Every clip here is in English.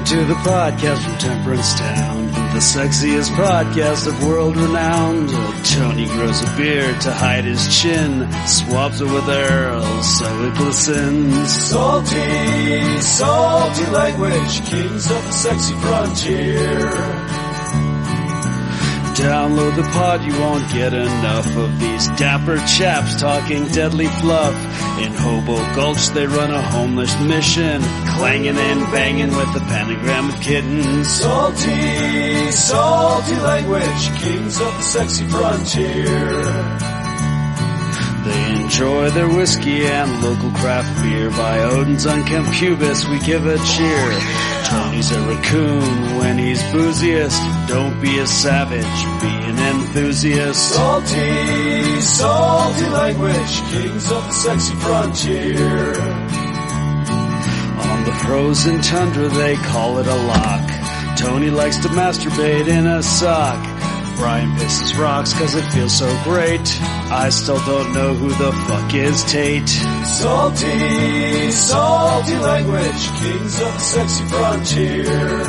to the podcast from Temperance Town, the sexiest podcast of world renowned. Tony grows a beard to hide his chin, swaps it with Earl so it glistens. Salty, salty language, kings of the sexy frontier. Download the pod, you won't get enough of these dapper chaps talking deadly fluff. In Hobo Gulch they run a homeless mission, clanging and banging with the pentagram of kittens. Salty, salty language, kings of the sexy frontier. They enjoy their whiskey and local craft beer. By Odin's unkempt pubis we give a cheer. Tony's a raccoon when he's booziest. Don't be a savage, be an enthusiast. Salty, salty language, kings of the sexy frontier. On the frozen tundra they call it a lock. Tony likes to masturbate in a sock. Bryan pisses rocks cause it feels so great. I still don't know who the fuck is Tate. Salty, salty language, kings of the sexy frontier.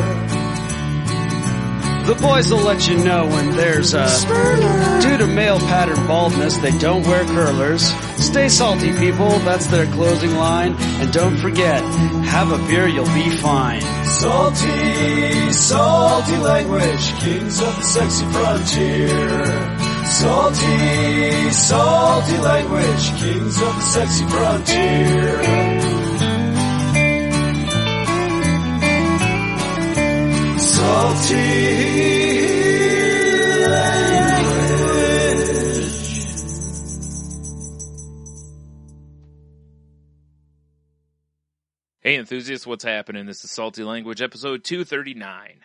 The boys will let you know when there's a spurter. Due to male pattern baldness, they don't wear curlers. Stay salty, people, that's their closing line. And don't forget, have a beer, you'll be fine. Salty, salty language, kings of the sexy frontier. Salty, salty language, kings of the sexy frontier. Salty language. Hey enthusiasts, what's happening? This is Salty Language, episode 239.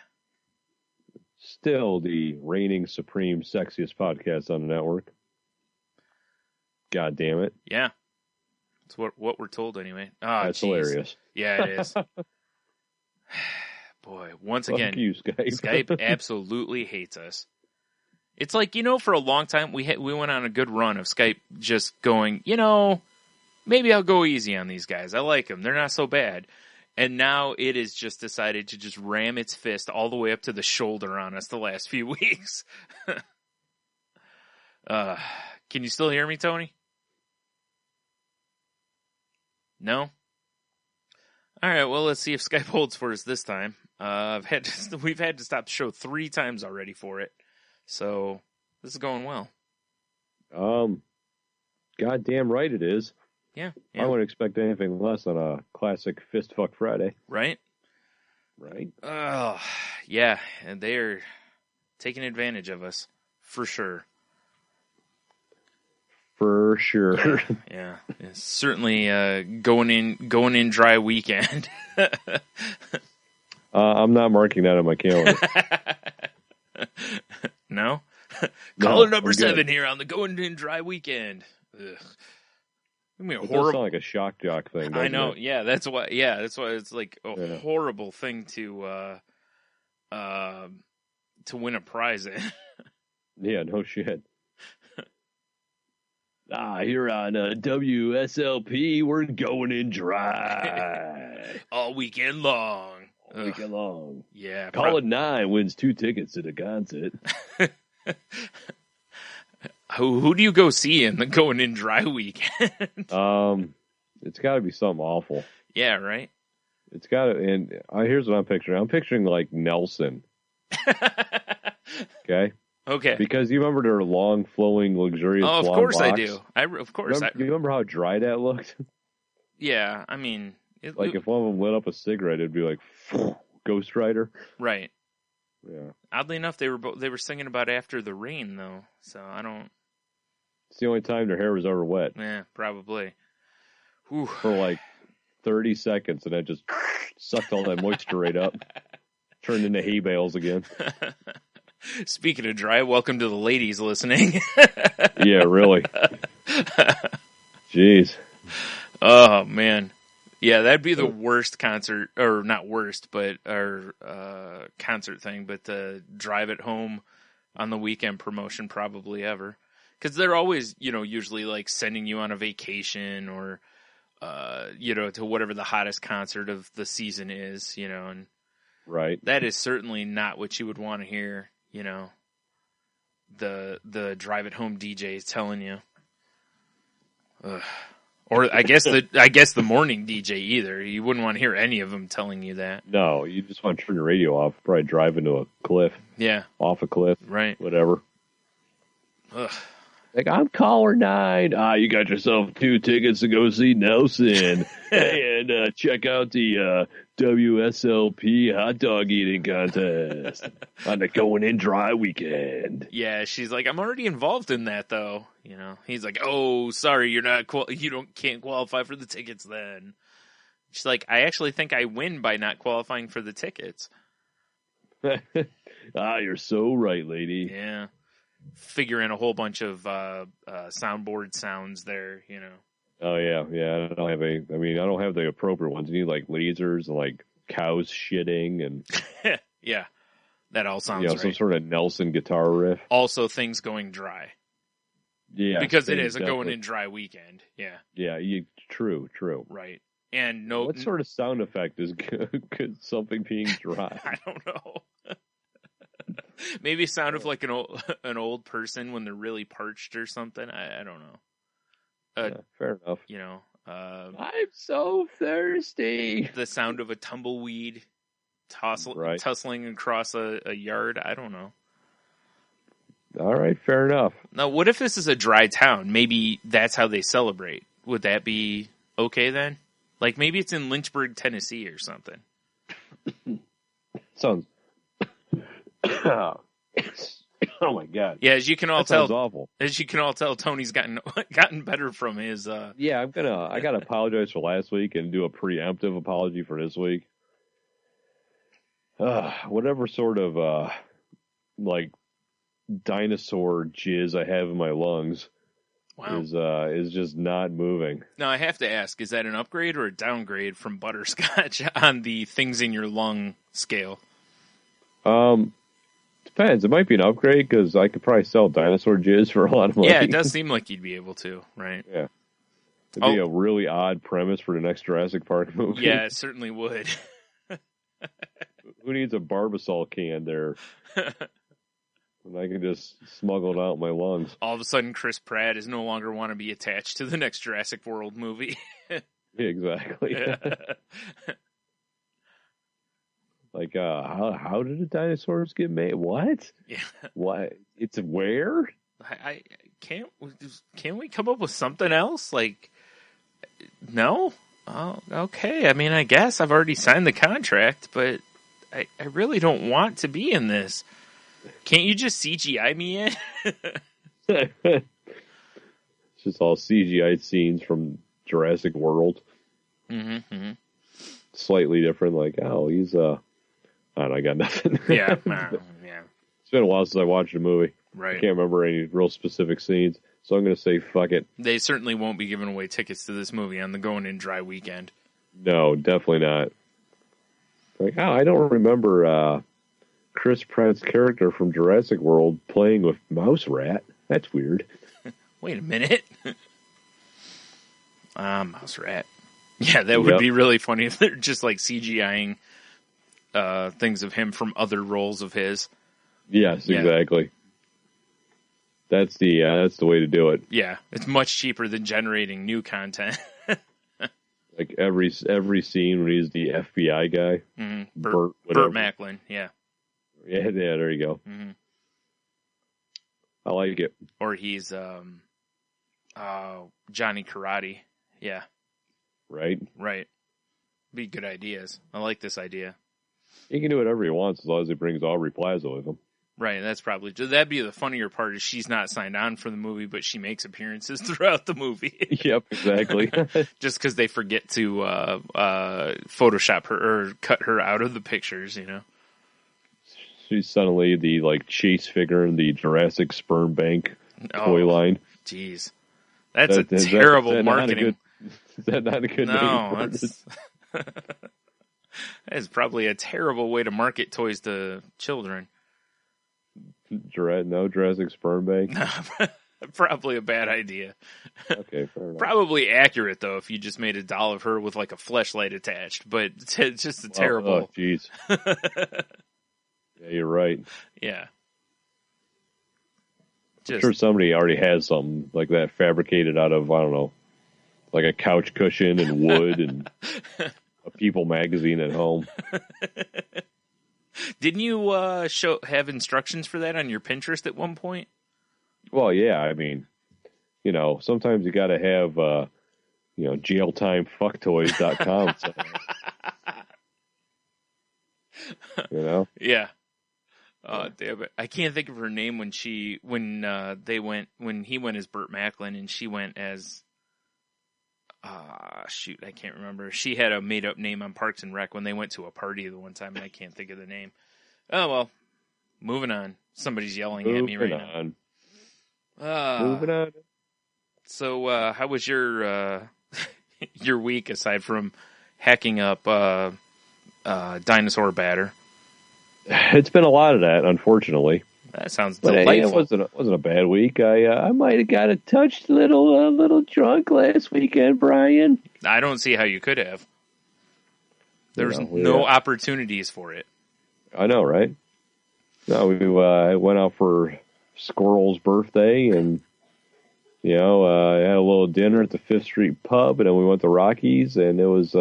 Still the reigning supreme sexiest podcast on the network. God damn it. Yeah. That's what we're told anyway. Oh, that's hilarious. Yeah, it is. Boy, once again, you, Skype. Skype absolutely hates us. It's like, for a long time, we went on a good run of Skype just going, maybe I'll go easy on these guys. I like them. They're not so bad. And now it has just decided to just ram its fist all the way up to the shoulder on us the last few weeks. Can you still hear me, Tony? No? All right, well, let's see if Skype holds for us this time. We've had to stop the show 3 times already for it. So this is going well. Goddamn right it is. Yeah. I wouldn't expect anything less than a classic Fist Fuck Friday. Right? Oh, yeah. And they're taking advantage of us. For sure. For sure. Yeah. It's certainly going in dry weekend. I'm not marking that on my calendar. No? No, Caller number I'm 7 good. here on the going in dry weekend. Ugh. It does sound like a shock jock thing. I know. It? Yeah, that's why it's like a horrible thing to win a prize in. Yeah, no shit. Here on WSLP, we're going in dry. All weekend long. All weekend long. Yeah. Call it 9 wins 2 tickets to the concert. Who do you go see in the going in dry weekend? It's got to be something awful. Yeah, right? It's got to, and here's what I'm picturing. I'm picturing like Nelson. Okay? Okay. Because you remember their long, flowing, luxurious of blonde course locks? I do. Of course. You remember how dry that looked? Yeah, I mean... Like if one of them lit up a cigarette, it'd be like, Ghost Rider. Right. Yeah. Oddly enough, they were singing about After the Rain, though, so I don't... It's the only time their hair was ever wet. Yeah, probably. Whew. For like 30 seconds, and it just sucked all that moisture right up. Turned into hay bales again. Speaking of dry, welcome to the ladies listening. Yeah, really. Jeez. Oh, man. Yeah, that'd be the worst concert, or not worst, but our concert thing, but the drive it home on the weekend promotion probably ever. Because they're always, usually like sending you on a vacation or, to whatever the hottest concert of the season is, and Right. That is certainly not what you would want to hear, the drive it home DJ is telling you. Ugh. Or I guess the morning DJ either. You wouldn't want to hear any of them telling you that. No, you just want to turn your radio off. Probably drive into a cliff. Yeah. Off a cliff. Right. Whatever. Ugh. Like, I'm caller 9. You got yourself 2 tickets to go see Nelson. And check out the WSLP hot dog eating contest on the Going In Dry weekend. Yeah, she's like, I'm already involved in that, though. He's like, oh, sorry, you're not can't qualify for the tickets then. She's like, I actually think I win by not qualifying for the tickets. You're so right, lady. Yeah. Figure in a whole bunch of soundboard sounds there, Oh yeah. I don't have the appropriate ones. You need like lasers and like cows shitting and yeah, that all sounds right. Some sort of Nelson guitar riff. Also, things going dry. Yeah, because it is a Going In Dry weekend. Yeah. Yeah. True. Right. And what sort of sound effect is good something being dry? I don't know. Maybe sound of like an old person when they're really parched or something. I don't know. Fair enough. I'm so thirsty. The sound of a tumbleweed tussling across a yard. I don't know. All right, fair enough. Now, what if this is a dry town? Maybe that's how they celebrate. Would that be okay then? Like maybe it's in Lynchburg, Tennessee or something. Sounds... Oh my god! Yeah, as you can all tell, awful. As you can all tell, Tony's gotten better from his. Yeah, I gotta apologize for last week and do a preemptive apology for this week. Whatever sort of like dinosaur jizz I have in my lungs is just not moving. Now I have to ask: is that an upgrade or a downgrade from butterscotch on the things in your lung scale? Depends. It might be an upgrade because I could probably sell dinosaur jizz for a lot of money. Yeah, it does seem like you'd be able to, right? Yeah. It'd be a really odd premise for the next Jurassic Park movie. Yeah, it certainly would. Who needs a Barbasol can there? And I can just smuggle it out in my lungs. All of a sudden, Chris Pratt is no longer want to be attached to the next Jurassic World movie. Yeah, exactly. Like, how did the dinosaurs get made? What? Yeah. What? It's where? I can't we come up with something else? Like, no? Oh, okay. I mean, I guess I've already signed the contract, but I really don't want to be in this. Can't you just CGI me in? It's just all CGI scenes from Jurassic World. Mm-hmm. Slightly different, like, he's I got nothing. Yeah. It's been a while since I watched a movie. Right. I can't remember any real specific scenes, so I'm going to say fuck it. They certainly won't be giving away tickets to this movie on the Going In Dry weekend. No, definitely not. Like, I don't remember Chris Pratt's character from Jurassic World playing with Mouse Rat. That's weird. Wait a minute. Mouse Rat. Yeah, that would be really funny if they're just like CGIing things of him from other roles of his. Yes, exactly. That's the way to do it. Yeah, it's much cheaper than generating new content. Like every scene when he's the FBI guy, Burt Macklin. Yeah, there you go. Mm-hmm. I like it. Or he's Johnny Karate. Yeah, right. Be good ideas. I like this idea. He can do whatever he wants as long as he brings Aubrey Plaza with him. Right, that'd be the funnier part is she's not signed on for the movie, but she makes appearances throughout the movie. Yep, exactly. Just because they forget to Photoshop her or cut her out of the pictures, She's suddenly the chase figure in the Jurassic Sperm Bank toy line. Jeez, that's a terrible marketing. Is that not a good name? No, that is probably a terrible way to market toys to children. No Jurassic Sperm Bank? No, Probably a bad idea. Okay, fair enough. Probably accurate, though, if you just made a doll of her with, like, a fleshlight attached. But it's just a terrible... Oh, jeez. Yeah, you're right. Yeah. I'm sure somebody already has something like that fabricated out of, I don't know, like a couch cushion and wood and a People magazine at home. Didn't you have instructions for that on your Pinterest at one point? Well, yeah, I mean, sometimes you got to have, jailtimefucktoys.com. Yeah. Damn it. I can't think of her name when he went as Burt Macklin and she went as, shoot, I can't remember. She had a made up name on Parks and Rec when they went to a party the one time and I can't think of the name. Oh, well, moving on. Somebody's yelling at me right now. Moving on. So, how was your week aside from hacking up, dinosaur batter? It's been a lot of that, unfortunately. That sounds delightful. It wasn't a bad week. I might have got a touch little drunk last weekend, Brian. I don't see how you could have. There's no opportunities for it. I know, right? No, we went out for Squirrel's birthday, and had a little dinner at the 5th Street pub, and then we went to Rockies, and it was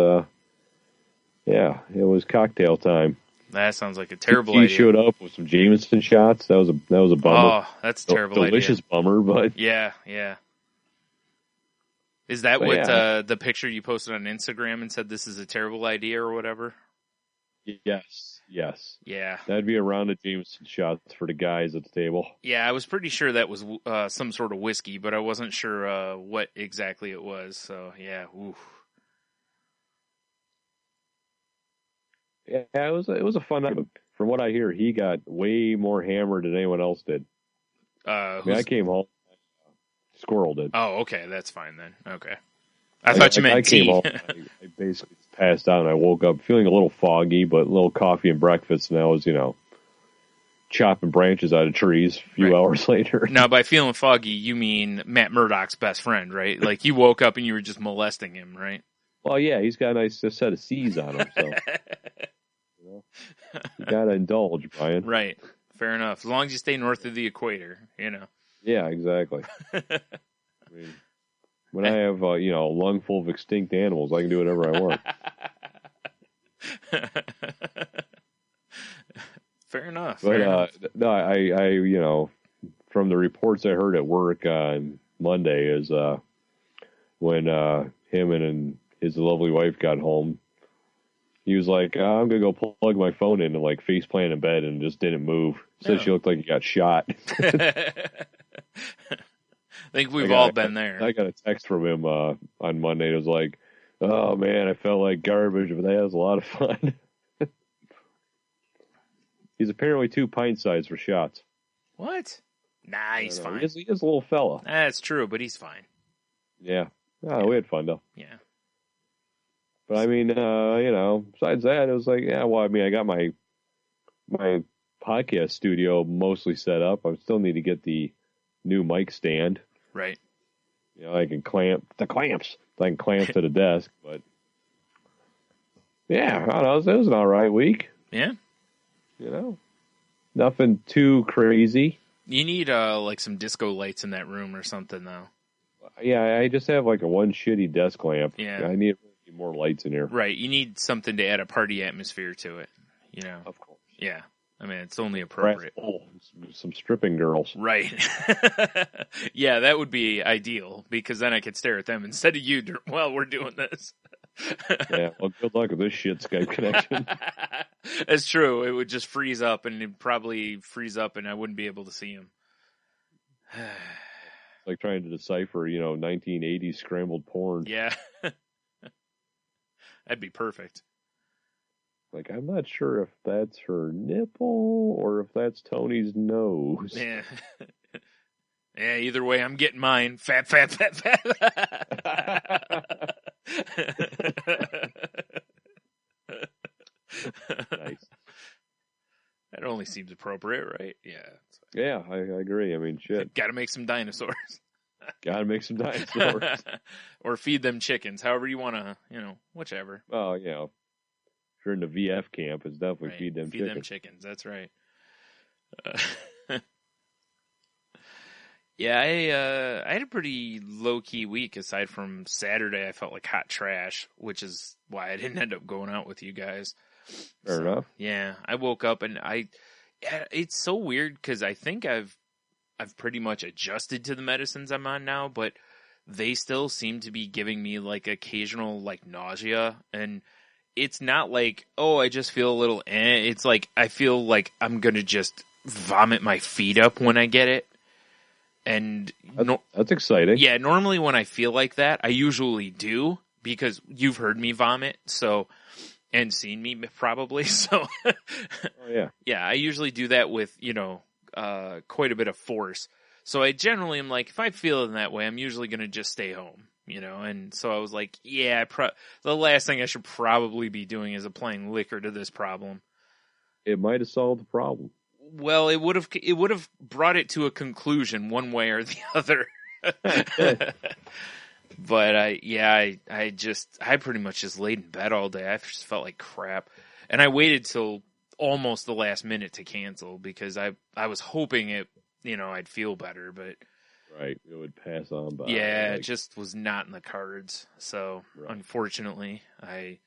cocktail time. That sounds like a terrible idea. He showed up with some Jameson shots. That was a bummer. Oh, that's a terrible delicious idea. Bummer, but yeah. Is that the picture you posted on Instagram and said this is a terrible idea or whatever? Yes. Yeah. That'd be a round of Jameson shots for the guys at the table. Yeah, I was pretty sure that was some sort of whiskey, but I wasn't sure what exactly it was. So yeah, oof. Yeah, it was a fun night. From what I hear, he got way more hammered than anyone else did. I came home. Squirrel did. Oh, okay, that's fine then. Okay, I thought you meant I tea. Came home, I basically passed out, and I woke up feeling a little foggy, but a little coffee and breakfast, and I was, chopping branches out of trees a few hours later. Now, by feeling foggy, you mean Matt Murdock's best friend, right? Like you woke up and you were just molesting him, right? Well, yeah, he's got a nice set of C's on him, so you gotta indulge, Brian. Right, fair enough. As long as you stay north of the equator, Yeah, exactly. I mean, when I have a lung full of extinct animals, I can do whatever I want. Fair enough. But no, I from the reports I heard at work on Monday is when him and his lovely wife got home, he was like, I'm going to go plug my phone in and like face plant in bed and just didn't move. Said she looked like he got shot. I think we've all been there. I got a text from him on Monday. It was like, oh man, I felt like garbage, but that was a lot of fun. He's apparently 2 pint sized for shots. What? Nah, he's fine. He is a little fella. That's true, but he's fine. Yeah. Oh, we had fun though. Yeah. But I mean, besides that, it was like, I got my podcast studio mostly set up. I still need to get the new mic stand. Right. I can clamp the clamps. I can clamp to the desk, but yeah, I don't know. It was an all right week. Yeah. Nothing too crazy. You need like some disco lights in that room or something, though. Yeah, I just have like a one shitty desk lamp. Yeah. I need more lights in here. Right. You need something to add a party atmosphere to it. Of course. Yeah. I mean, it's only appropriate. Some stripping girls. Right. Yeah, that would be ideal because then I could stare at them instead of you while we're doing this. Yeah, well, good luck with this shit Skype connection. That's true. It would just freeze up and it'd probably freeze up and I wouldn't be able to see him. It's like trying to decipher, 1980s scrambled porn. Yeah. That'd be perfect. Like, I'm not sure if that's her nipple or if that's Tony's nose. Yeah. Yeah, either way, I'm getting mine. Fat. Nice. That only seems appropriate, right? Yeah. Yeah, I agree. I mean, shit. Got to make some dinosaurs. Gotta make some dinosaurs. Or feed them chickens, however you want to, whichever. Oh, if you're in the VF camp, it's definitely Right. feed them Feed chickens. them chickens, that's right. Yeah, I had a pretty low-key week aside from Saturday. I felt like hot trash, which is why I didn't end up going out with you guys. Fair enough. Yeah, I woke up and it's so weird because I think I've pretty much adjusted to the medicines I'm on now, but they still seem to be giving me like occasional like nausea, and it's not like, oh, I just feel a little It's like I feel like I'm going to just vomit my feet up when I get it. And that's exciting. Yeah, normally when I feel like that, I usually do, because you've heard me vomit, and seen me probably. So, Oh, yeah. Yeah, I usually do that with, quite a bit of force. So I generally am like, if I feel in that way, I'm usually going to just stay home, and so I was like, yeah, the last thing I should probably be doing is applying liquor to this problem. It might have solved the problem. Well, it would have brought it to a conclusion one way or the other. But I pretty much just laid in bed all day. I just felt like crap. And I waited till almost the last minute to cancel because I was hoping I'd feel better, but right, it would pass on by. Yeah, it just was not in the cards. So Unfortunately, I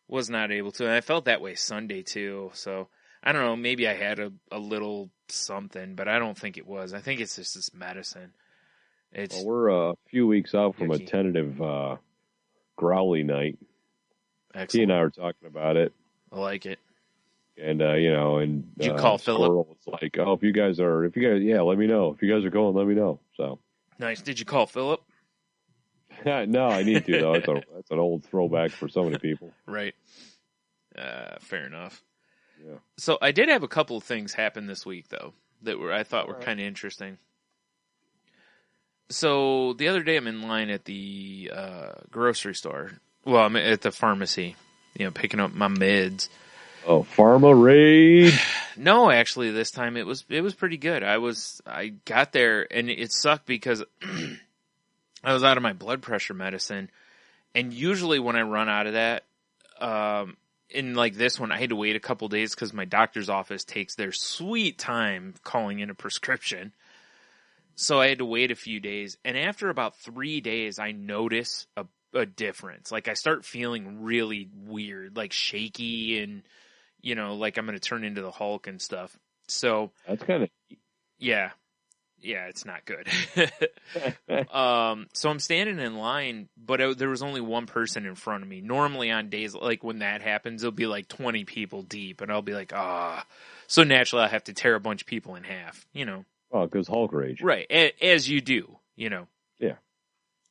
was not able to. And I felt that way Sunday too. So I don't know, maybe I had a little something, but I don't think it was. I think it's just this medicine. We're a few weeks out from yucky. a tentative growly night. Excellent. T and I were talking about it. I like it. And, and did you call Philip? It's like, oh, yeah, let me know. If you guys are going, let me know. So nice. Did you call Philip? No, I need to, though. That's an old throwback for so many people. Right. Fair enough. Yeah. So I did have a couple of things happen this week, though, that I thought were kind of interesting. So the other day I'm in line at the grocery store. Well, I'm at the pharmacy, picking up my meds. Oh, pharma rage. No, actually, this time it was pretty good. I got there and it sucked because I was out of my blood pressure medicine, and usually when I run out of that, in like this one, I had to wait a couple days because my doctor's office takes their sweet time calling in a prescription. So I had to wait a few days, and after about 3 days, I notice a difference. Like I start feeling really weird, like shaky, and like I'm going to turn into the Hulk and stuff. So that's kind of yeah, it's not good. So I'm standing in line, but there was only one person in front of me. Normally on days like when that happens, it'll be like 20 people deep, and I'll be like, So naturally, I have to tear a bunch of people in half. Oh, because Hulk rage. Right, as you do, Yeah.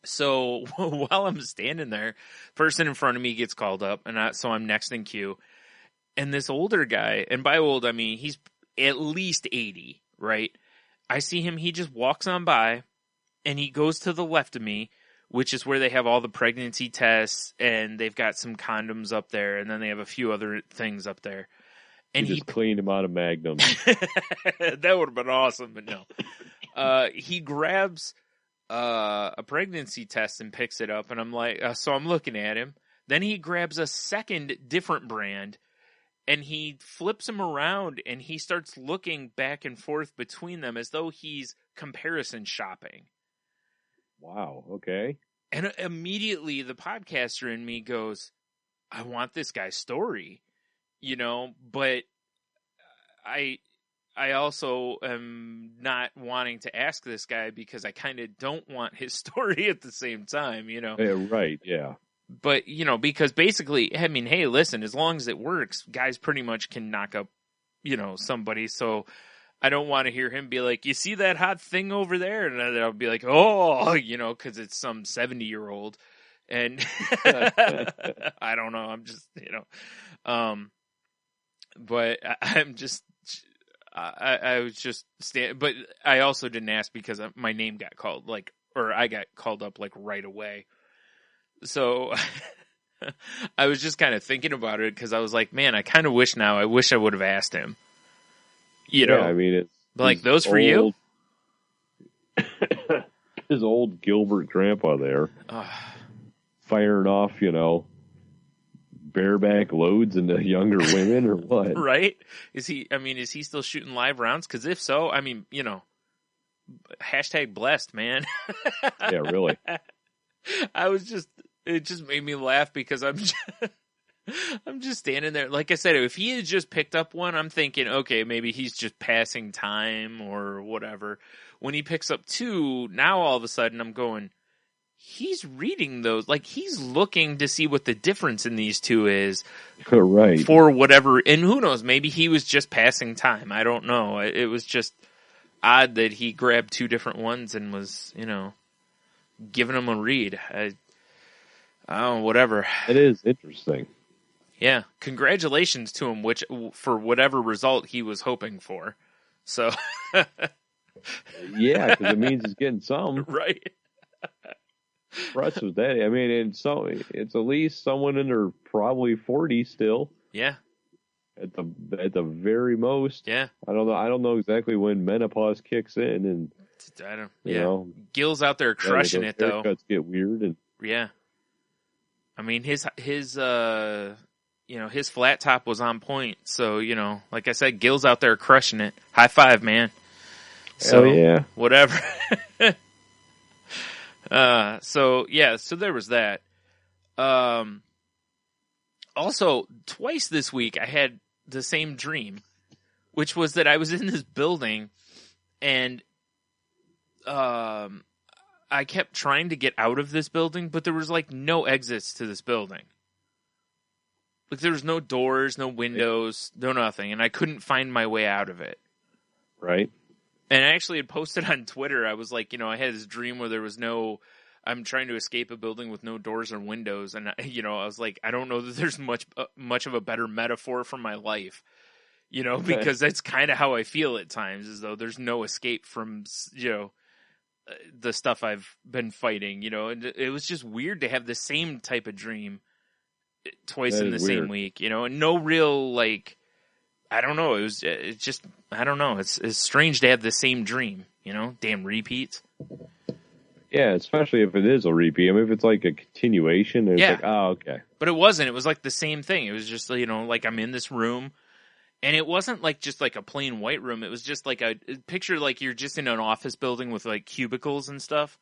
So while I'm standing there, person in front of me gets called up, and so I'm next in queue. And this older guy, and by old I mean he's at least 80, right? I see him, he just walks on by, and he goes to the left of me, which is where they have all the pregnancy tests, and they've got some condoms up there, and then they have a few other things up there. And he just cleaned him out of Magnum. That would have been awesome, but no. He grabs a pregnancy test and picks it up, and I'm like, so I'm looking at him. Then he grabs a second different brand, and he flips them around, and he starts looking back and forth between them as though he's comparison shopping. Wow, okay. And immediately the podcaster in me goes, I want this guy's story. But I also am not wanting to ask this guy because I kind of don't want his story at the same time, Yeah, right, yeah. But, because basically, I mean, hey, listen, as long as it works, guys pretty much can knock up, somebody. So I don't want to hear him be like, you see that hot thing over there? And then I'll be like, oh, because it's some 70-year-old. And I don't know. I'm just, but I'm just, I was just but I also didn't ask because my name got called I got called up right away. So I was just kind of thinking about it because I was like, man, I kind of wish I would have asked him. Yeah, I mean, Like those for you? His old Gilbert grandpa there, firing off, bareback loads into younger women or what? Right? Is he still shooting live rounds? Because if so, hashtag blessed, man. Yeah, really. It just made me laugh because I'm just standing there. Like I said, if he had just picked up one, I'm thinking, okay, maybe he's just passing time or whatever. When he picks up two, now all of a sudden I'm going, he's reading those. Like, he's looking to see what the difference in these two is. Right. For whatever. And who knows, maybe he was just passing time. I don't know. It was just odd that he grabbed two different ones and was, giving them a read. I don't know, whatever. It is interesting. Yeah. Congratulations to him, for whatever result he was hoping for. So. Yeah, because it means he's getting some. Right. Russ was that. It's at least someone in their probably 40s still. Yeah. At the very most. Yeah. I don't know exactly when menopause kicks in, and I don't. Yeah. Gil's out there crushing it though. Haircuts get weird, and yeah. I mean his flat top was on point. So like I said, Gil's out there crushing it. High five, man. So yeah. Whatever. So there was that. Also, twice this week I had the same dream, which was that I was in this building and I kept trying to get out of this building, but there was like no exits to this building. Like there was no doors, no windows, no nothing, and I couldn't find my way out of it. Right. And I actually had posted on Twitter, I was like, I had this dream where there was I'm trying to escape a building with no doors or windows. And, I was like, I don't know that there's much of a better metaphor for my life, because that's kind of how I feel at times, as though there's no escape from, the stuff I've been fighting, and it was just weird to have the same type of dream twice in the same week, and no real, like, I don't know. I don't know. It's strange to have the same dream, damn repeats. Yeah, especially if it is a repeat. I mean, if it's like a continuation, it's like, oh, okay. But it wasn't. It was like the same thing. It was just, like I'm in this room, and it wasn't like just like a plain white room. It was just like a picture, like you're just in an office building with like cubicles and stuff.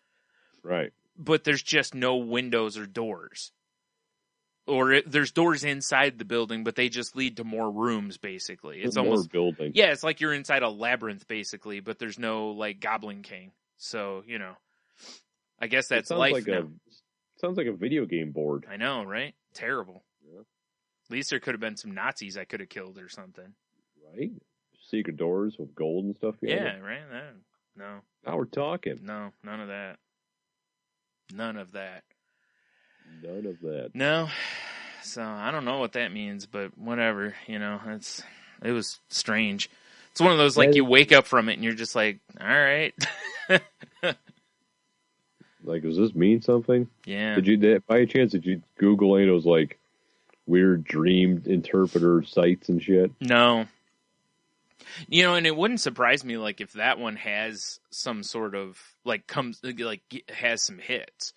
Right. But there's just no windows or doors. Or there's doors inside the building, but they just lead to more rooms, basically. It's almost more building. Yeah, it's like you're inside a labyrinth, basically, but there's no, like, Goblin King. So, I guess that's life now. Sounds like a video game board. I know, right? Terrible. Yeah. At least there could have been some Nazis I could have killed or something. Right? Secret doors with gold and stuff. Yeah, right? No. Now we're talking. No, none of that. None of that. None of that. No. So I don't know what that means, but whatever, it was strange. It's one of those, like, you wake up from it and you're just like, all right. Like, does this mean something? Yeah. By chance, did you Google any of those, like, weird dream interpreter sites and shit? No. And it wouldn't surprise me, like, if that one has some sort of, like, has some hits.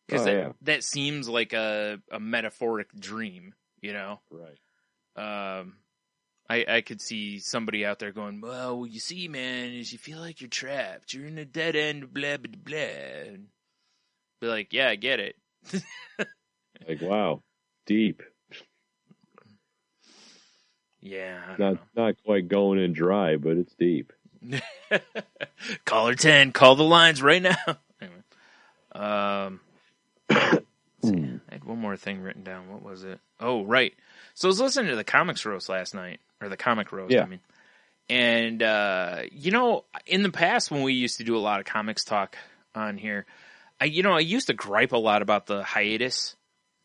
Because that seems like a metaphoric dream, Right. I could see somebody out there going, well, what you see, man, is you feel like you're trapped. You're in a dead end, blah, blah, blah. And be like, yeah, I get it. Like, wow, deep. Yeah. Not quite going in dry, but it's deep. Caller 10, call the lines right now. Anyway. I had one more thing written down. What was it? Oh, right. So I was listening to the Comics Roast last night, or the Comic Roast, I mean. And, in the past when we used to do a lot of comics talk on here, I used to gripe a lot about the hiatus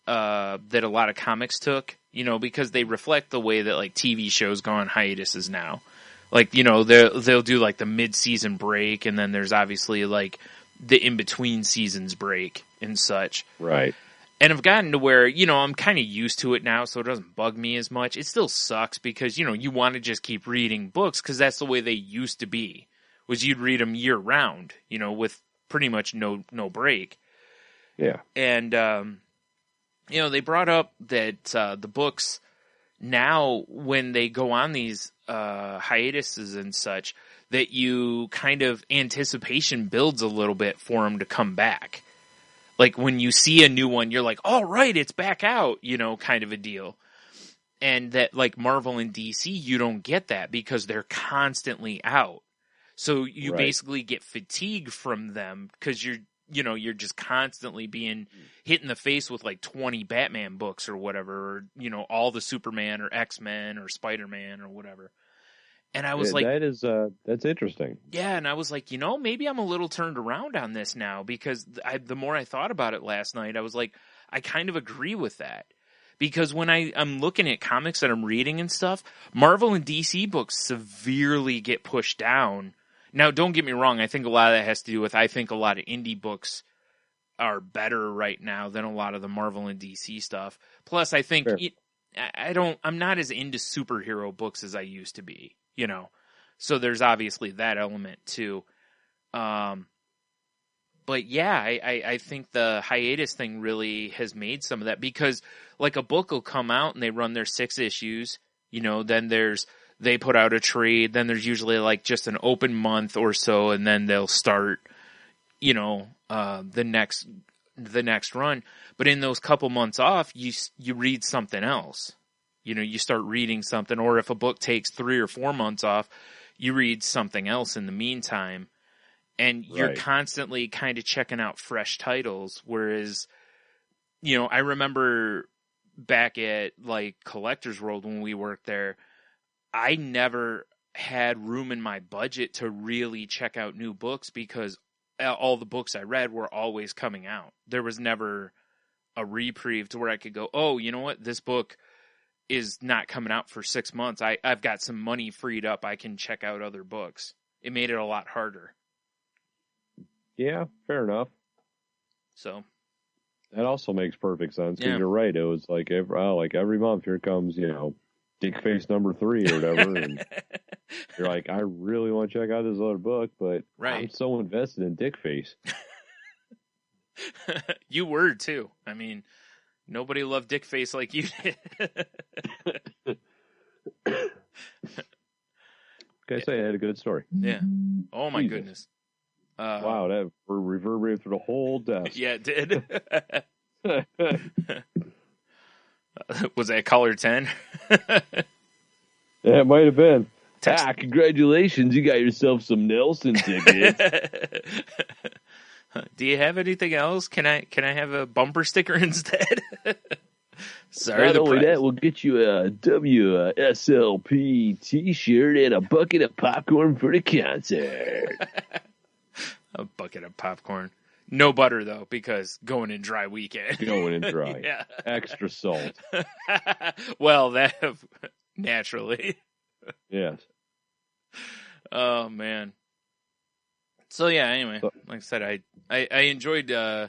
that a lot of comics took, because they reflect the way that, like, TV shows go on hiatuses now. Like, they'll do, like, the mid-season break, and then there's obviously, like, the in-between seasons break and such. Right. And I've gotten to where, I'm kind of used to it now, so it doesn't bug me as much. It still sucks because, you want to just keep reading books because that's the way they used to be, was you'd read them year round, with pretty much no break. Yeah. And, they brought up that the books now, when they go on these hiatuses and such, that you kind of anticipation builds a little bit for them to come back. Like when you see a new one, you're like, all right, it's back out, kind of a deal. And that like Marvel and DC, you don't get that because they're constantly out. So you basically get fatigue from them because you're just constantly being hit in the face with like 20 Batman books or whatever, or, all the Superman or X-Men or Spider-Man or whatever. And I was like, that's interesting. Yeah. And I was like, maybe I'm a little turned around on this now because the more I thought about it last night, I was like, I kind of agree with that. Because when I'm looking at comics that I'm reading and stuff, Marvel and DC books severely get pushed down. Now, don't get me wrong. I think a lot of that has to do with, I think a lot of indie books are better right now than a lot of the Marvel and DC stuff. Plus, I think I'm not as into superhero books as I used to be, so there's obviously that element too. But yeah, I think the hiatus thing really has made some of that because like a book will come out and they run their 6 issues, then they put out a trade, then there's usually like just an open month or so, and then they'll start, the next run. But in those couple months off, you read something else. You start reading something, or if a book takes 3 or 4 months off, you read something else in the meantime. And you're constantly kind of checking out fresh titles. Whereas, I remember back at like Collector's World when we worked there, I never had room in my budget to really check out new books because all the books I read were always coming out. There was never a reprieve to where I could go, oh, you know what? This book is not coming out for 6 months. I've got some money freed up. I can check out other books. It made it a lot harder. Yeah, fair enough. So that also makes perfect sense because you're right. It was like every month here comes, Dick Face number 3 or whatever, and you're like, I really want to check out this other book, but I'm so invested in Dick Face. You were too. I mean, nobody loved Dick Face like you did. Can I say I had a good story? Yeah. Oh my goodness. Wow, that reverberated through the whole desk. Yeah, it did. Was that caller 10? Yeah, it might have been. Congratulations, you got yourself some Nelson tickets. Do you have anything else? Can I have a bumper sticker instead? Sorry, not only that, we'll get you a SLP t-shirt and a bucket of popcorn for the concert. A bucket of popcorn. No butter, though, because going in dry weekend. Going in dry. Yeah. Extra salt. Well, that naturally. Yes. Oh, man. So, yeah, anyway, like I said, I enjoyed, I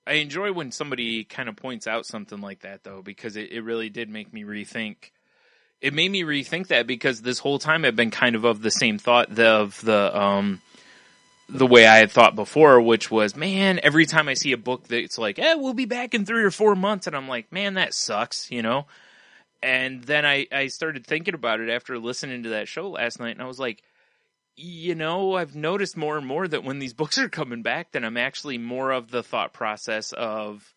enjoy when somebody kind of points out something like that, though, because it really did make me rethink. It made me rethink that because this whole time I've been kind of the same thought of the way I had thought before, which was, man, every time I see a book that's like, we'll be back in 3 or 4 months, and I'm like, man, that sucks, And then I started thinking about it after listening to that show last night, and I was like, I've noticed more and more that when these books are coming back, then I'm actually more of the thought process of,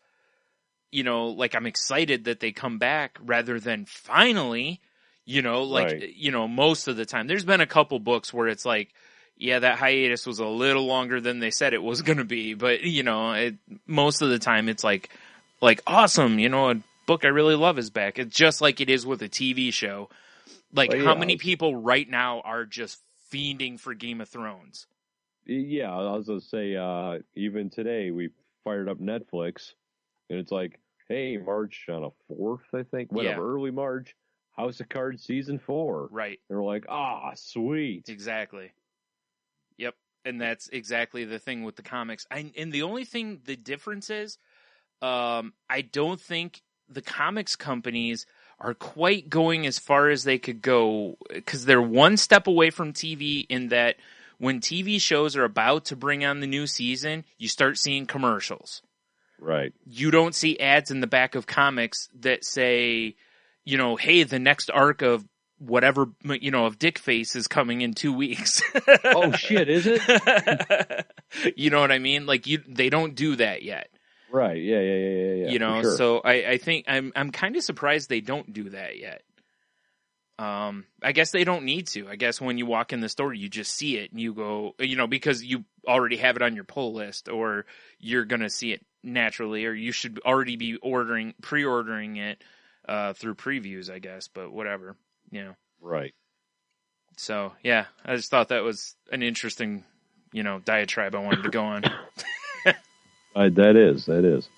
like I'm excited that they come back rather than finally, most of the time. There's been a couple books where it's like, yeah, that hiatus was a little longer than they said it was going to be, but most of the time it's like awesome, a book I really love is back. It's just like it is with a TV show. Like how many people right now are just fiending for Game of Thrones? Yeah, I was going to say, even today we fired up Netflix and it's like, hey, March on a 4th, I think, early March, House of Cards season 4. Right. And we're like, sweet. Exactly. Yep. And that's exactly the thing with the comics. And the only thing, the difference is, I don't think the comics companies are quite going as far as they could go, because they're one step away from TV in that when TV shows are about to bring on the new season, you start seeing commercials. Right. You don't see ads in the back of comics that say, you know, hey, the next arc of whatever, you know, of Dick Face is coming in 2 weeks. Oh, shit, is it? You know what I mean? Like, they don't do that yet. Right, yeah. You know, sure. So I think I'm kind of surprised they don't do that yet. I guess they don't need to. I guess when you walk in the store, you just see it and you go, you know, because you already have it on your pull list, or you're going to see it naturally, or you should already be pre-ordering it through previews, I guess, but whatever, you know. Right. So, yeah, I just thought that was an interesting, you know, diatribe I wanted to go on. That is.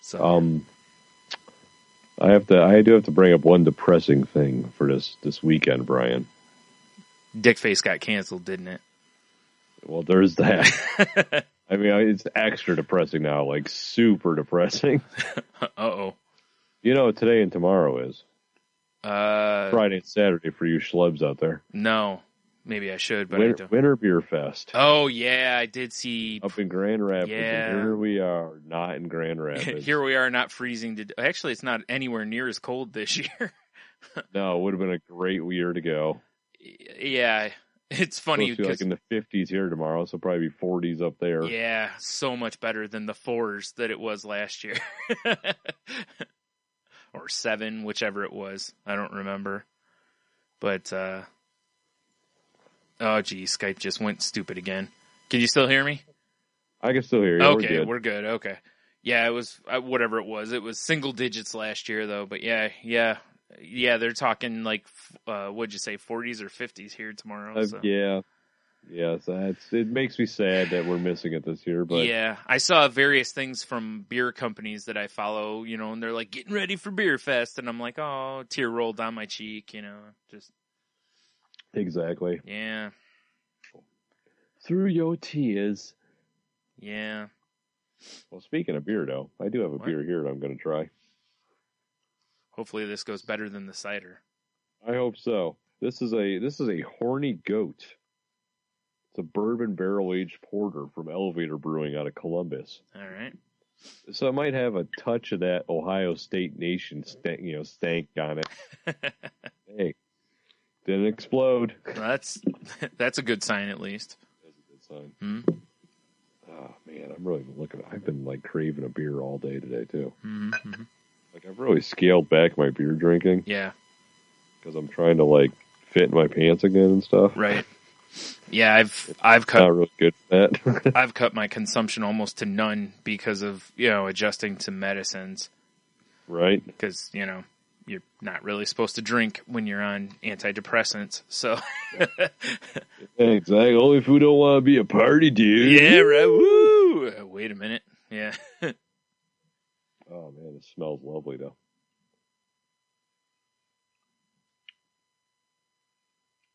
So, I do have to bring up one depressing thing for this weekend, Brian. Dick Face got canceled, didn't it? Well, there's that. I mean, it's extra depressing now, like super depressing. Uh-oh. You know what today and tomorrow is? Friday and Saturday for you schlubs out there. No. Maybe I should, but I don't. Winter Beer Fest. Oh, yeah, I did see. Up in Grand Rapids. Yeah. And here we are, not in Grand Rapids. Here we are, not freezing. Actually, it's not anywhere near as cold this year. No, it would have been a great year to go. Yeah, it's funny. It's like in the 50s here tomorrow, so probably 40s up there. Yeah, so much better than the 4s that it was last year. Or 7, whichever it was. I don't remember. But, oh, geez, Skype just went stupid again. Can you still hear me? I can still hear you. Okay, we're good. Okay. Yeah, it was whatever it was. It was single digits last year, though. But yeah, they're talking like, what'd you say, 40s or 50s here tomorrow. So. Yeah, so it makes me sad that we're missing it this year. But yeah, I saw various things from beer companies that I follow, you know, and they're like, getting ready for Beer Fest. And I'm like, oh, tear rolled down my cheek, you know, just. Exactly. Yeah. Through your tears. Yeah. Well, speaking of beer, though, I do have a beer here that I'm going to try. Hopefully this goes better than the cider. I hope so. This is a Horny Goat. It's a bourbon barrel-aged porter from Elevator Brewing out of Columbus. All right. So it might have a touch of that Ohio State Nation stank on it. Hey. Didn't explode. Well, that's a good sign, at least. That's a good sign. Mm-hmm. Oh man, I'm really looking. I've been like craving a beer all day today too. Mm-hmm. Like I've really scaled back my beer drinking. Yeah. Because I'm trying to like fit in my pants again and stuff. Right. Yeah, I've cut. Not really good at that. I've cut my consumption almost to none because of, you know, adjusting to medicines. Right. Because, you know, you're not really supposed to drink when you're on antidepressants, so. Exactly. Only if we don't want to be a party dude. Yeah, right. Woo! Wait a minute. Yeah. Oh man, it smells lovely though.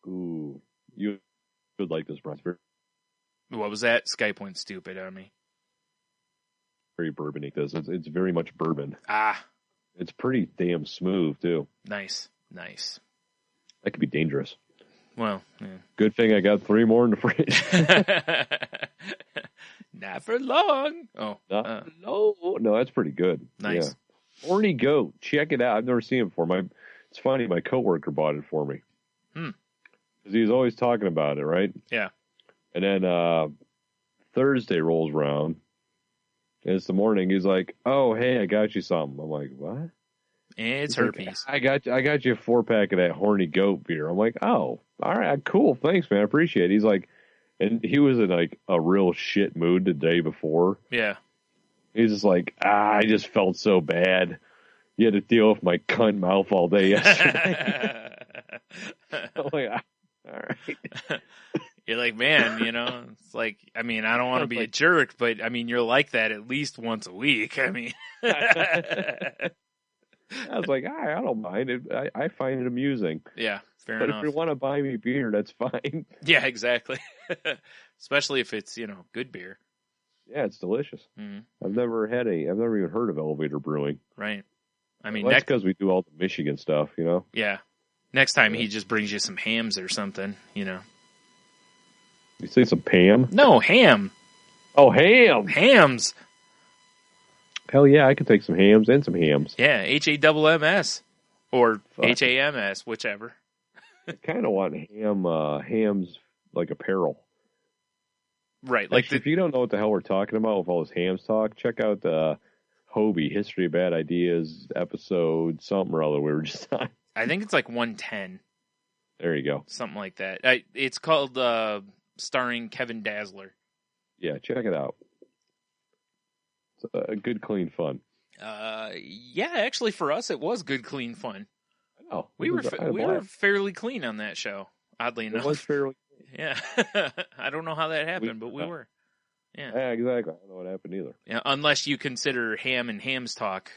Ooh, you would like this, Brian. What was that? Skype went stupid on me. Very bourbon-y. It's very much bourbon. Ah. It's pretty damn smooth too. Nice. That could be dangerous. Well, yeah. Good thing I got 3 more in the fridge. Not for long. Oh. No, that's pretty good. Nice. Yeah. Horny Goat. Check it out. I've never seen it before. It's funny, my coworker bought it for me. Because he was always talking about it, right? Yeah. And then Thursday rolls around. And it's the morning. He's like, "Oh, hey, I got you something." I'm like, "What?" It's herpes. Like, I got you a 4-pack of that Horny Goat beer. I'm like, "Oh, all right, cool, thanks, man, I appreciate it." He's like, and he was in like a real shit mood the day before. Yeah. He's just like, I just felt so bad. You had to deal with my cunt mouth all day yesterday. I'm like, all right. You're like, man, you know, it's like, I mean, I don't want to be a jerk, but I mean, you're like that at least once a week. I mean, I was like, I don't mind it. I find it amusing. Yeah, fair but enough. if you want to buy me beer, that's fine. Yeah, exactly. Especially if it's, good beer. Yeah, it's delicious. Mm-hmm. I've never even heard of elevator brewing. Right. I mean, that's because we do all the Michigan stuff, Yeah. Next time he just brings you some hams or something, You say some Pam? No, ham. Oh, ham. Hams. Hell yeah, I could take some hams and some hams. Yeah, HAMMS. Or HAMS, whichever. I kind of want hams like apparel. Right. Actually, if you don't know what the hell we're talking about with all this hams talk, check out the Hobie History of Bad Ideas episode, something or other we were just on. I think it's like 110. There you go. Something like that. It's called starring Kevin Dazzler. Yeah, check it out. It's a good, clean fun. Yeah, actually, for us, it was good, clean fun. Oh, we were fairly clean on that show. Oddly enough, it was fairly. Yeah, I don't know how that happened, but we were. Yeah, exactly. I don't know what happened either. Yeah, unless you consider ham and hams talk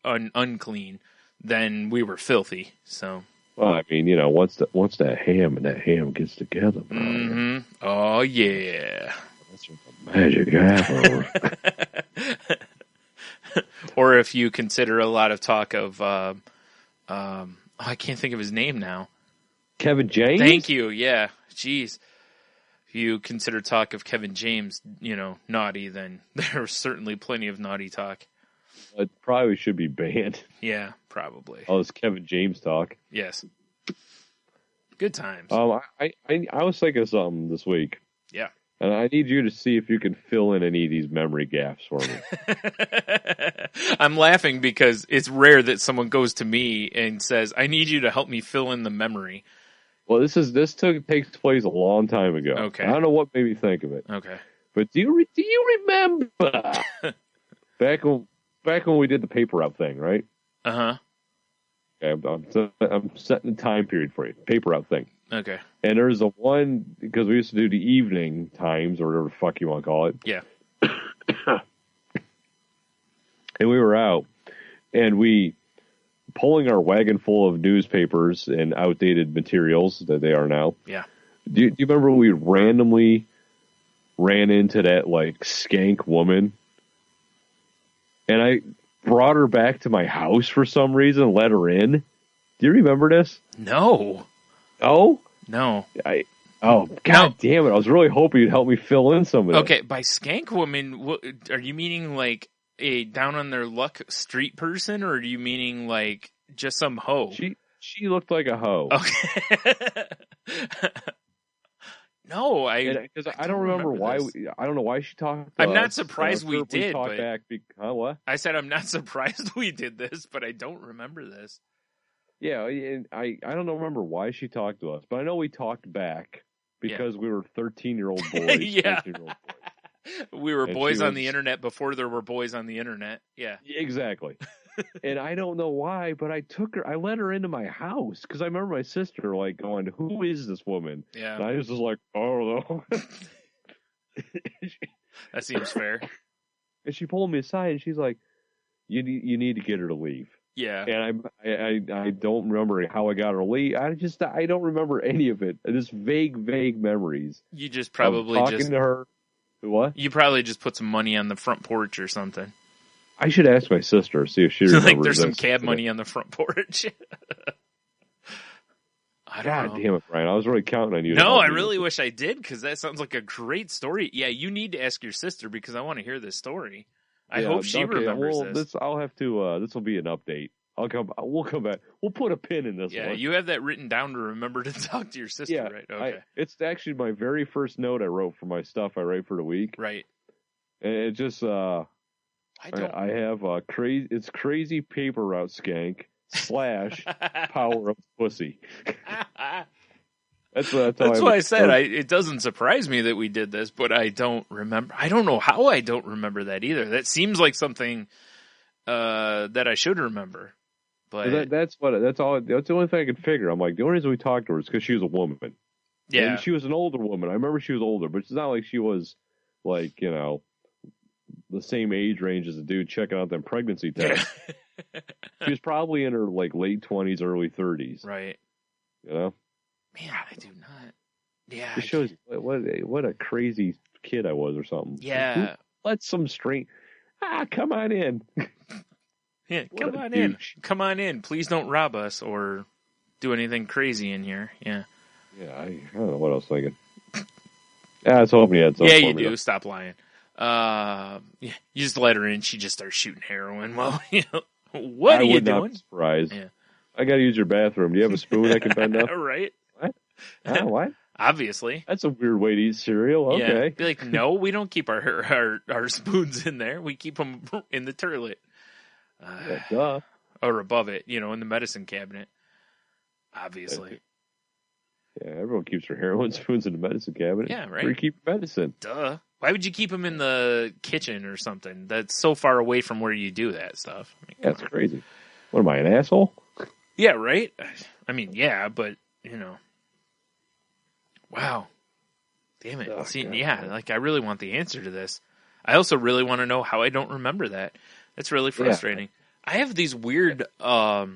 unclean, then we were filthy. So. Well, I mean, once that ham and that ham gets together, mm-hmm. Oh yeah, that's what the magic happens. Or if you consider a lot of talk of, I can't think of his name now. Kevin James? Thank you. Yeah. Jeez. If you consider talk of Kevin James, naughty, then there's certainly plenty of naughty talk. It probably should be banned. Yeah, probably. All this Kevin James talk. Yes. Good times. I was thinking of something this week. Yeah. And I need you to see if you can fill in any of these memory gaps for me. I'm laughing because it's rare that someone goes to me and says, I need you to help me fill in the memory. Well, this takes place a long time ago. Okay. I don't know what made me think of it. Okay. But do you remember back when we did the paper route thing, right? Uh-huh. Okay, I'm setting the time period for you. Paper route thing. Okay. And there's a one, because we used to do the evening times, or whatever the fuck you want to call it. Yeah. And we were out, and we pulling our wagon full of newspapers and outdated materials that they are now. Yeah. Do you remember we randomly ran into that, skank woman? And I brought her back to my house for some reason, let her in. Do you remember this? No. Oh? No. God damn it. I was really hoping you'd help me fill in some of that. Okay, by skank woman, are you meaning a down on their luck street person, or are you meaning just some hoe? She looked like a hoe. Okay. No, because I don't remember why. I don't know why she talked. I'm not surprised we did. But back what? I said I'm not surprised we did this, but I don't remember this. Yeah, and I don't remember why she talked to us, but I know we talked back because we were 13-year-old boys. Yeah. 14-year-old boys. We were boys on the internet before there were boys on the internet. Yeah. Exactly. And I don't know why, but I let her into my house because I remember my sister going, "Who is this woman?" Yeah. And I was just like, "Oh no." That seems fair. And she pulled me aside and she's like, "You need to get her to leave." Yeah. And I don't remember how I got her to leave. I don't remember any of it. Just vague memories. You just probably talking to her. What? You probably just put some money on the front porch or something. I should ask my sister, see if she remembers. There's some cab money on the front porch. I don't know. Damn it, Brian. I was really counting on you. No, I really wish I did, because that sounds like a great story. Yeah, you need to ask your sister, because I want to hear this story. I hope she remembers this. I'll have to. This will be an update. We'll come back. We'll put a pin in this one. Yeah, you have that written down to remember to talk to your sister, right? Okay. It's actually my very first note I wrote for my stuff I write for the week. Right. And it just, I have crazy. It's crazy paper route skank / power of pussy. That's why I said it doesn't surprise me that we did this, but I don't remember. I don't know how I don't remember that either. That seems like something that I should remember. But that's the only thing I could figure. I'm like, the only reason we talked to her is because she was a woman. Yeah, and she was an older woman. I remember she was older, but it's not like she was the same age range as a dude checking out them pregnancy tests. Yeah. She was probably in her late 20s, early 30s. Right. You know? Man, I do not. Yeah. It shows what a crazy kid I was or something. Yeah. Like, let some straight. Come on in. Yeah, What come a on douche. in. Come on in. Please don't rob us or do anything crazy in here. Yeah. Yeah, I don't know what I was thinking. I was hoping you had something. Yeah, for you me, do. though. Stop lying. Yeah, you just let her in. She just starts shooting heroin. Well, what are you would not doing? be surprised. Yeah. I got to use your bathroom. Do you have a spoon I can bend up? Right? What? What? Obviously. That's a weird way to eat cereal. Yeah. Okay. Be like, no, we don't keep our spoons in there. We keep them in the toilet. Yeah, duh. Or above it, in the medicine cabinet. Obviously. Yeah, everyone keeps their heroin spoons in the medicine cabinet. Yeah, right. Where you keep medicine. Duh. Why would you keep them in the kitchen or something? That's so far away from where you do that stuff. I mean, That's crazy. What am I, an asshole? Yeah, right? I mean, yeah, but, Wow. Damn it. Oh, See, God. yeah, like, I really want the answer to this. I also really want to know how I don't remember that. That's really frustrating. Yeah. I have these weird, I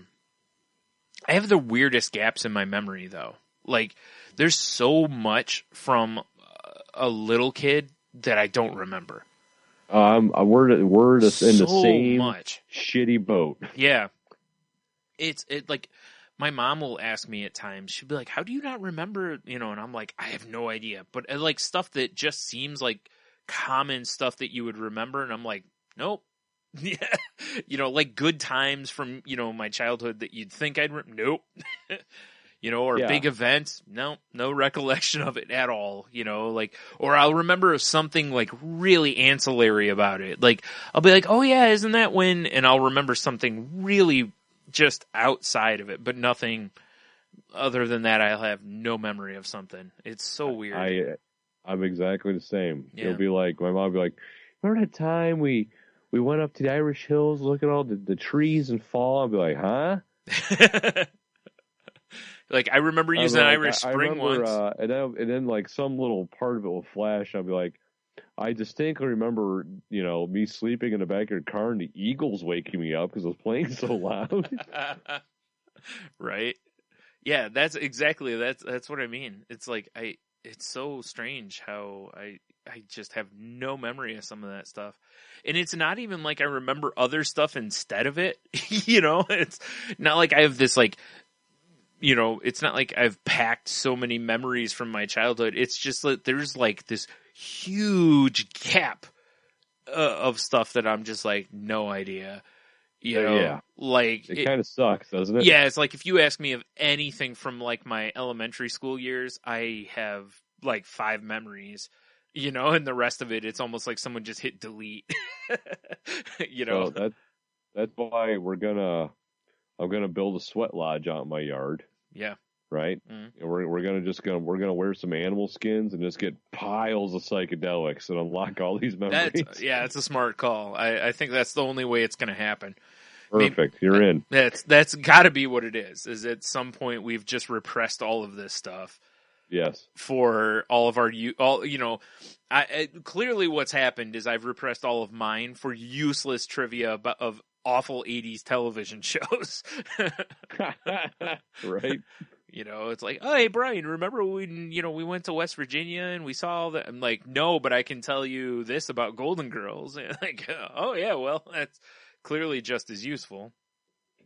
have the weirdest gaps in my memory, though. Like, there's so much from a little kid that I don't remember. We're in the same much. shitty boat. Yeah. It's like, my mom will ask me at times, she'll be like, how do you not remember, and I'm like, I have no idea. But like stuff that just seems like common stuff that you would remember. And I'm like, nope. Yeah. Like good times from, my childhood that you'd think I'd nope. Or big events. No recollection of it at all, or I'll remember something like really ancillary about it. Like I'll be like, oh yeah, isn't that when, and I'll remember something really just outside of it, but nothing other than that. I'll have no memory of something. It's so weird. I'm exactly the same. Yeah. It'll be like, my mom will be like, remember that time we went up to the Irish Hills, look at all the trees and fall? I'll be like, huh? Like, I remember using Irish Spring once. And then like some little part of it will flash. I'll be like, I distinctly remember, me sleeping in the back of your car and the Eagles waking me up because it was playing so loud. Right? Yeah, that's what I mean. It's like, it's so strange how I just have no memory of some of that stuff. And it's not even like I remember other stuff instead of it. It's not like I have this like, it's not like I've packed so many memories from my childhood. It's just that there's like this huge gap of stuff that I'm just like, no idea. Yeah. Like it kind of sucks, doesn't it? Yeah, it's like if you ask me of anything from like my elementary school years, I have like 5 memories, and the rest of it's almost like someone just hit delete. So that's why I'm gonna build a sweat lodge out in my yard. Yeah. Right? Mm-hmm. And we're gonna wear some animal skins and just get piles of psychedelics and unlock all these memories. It's a smart call. I think that's the only way it's gonna happen. Perfect. You're in. That's gotta be what it is at some point we've just repressed all of this stuff. Yes. For all of our, clearly what's happened is I've repressed all of mine for useless trivia of awful 80s television shows. Right. It's like, oh, hey, Bryan, remember when, we went to West Virginia and we saw all that? I'm like, no, but I can tell you this about Golden Girls. And like, oh, yeah, well, that's clearly just as useful.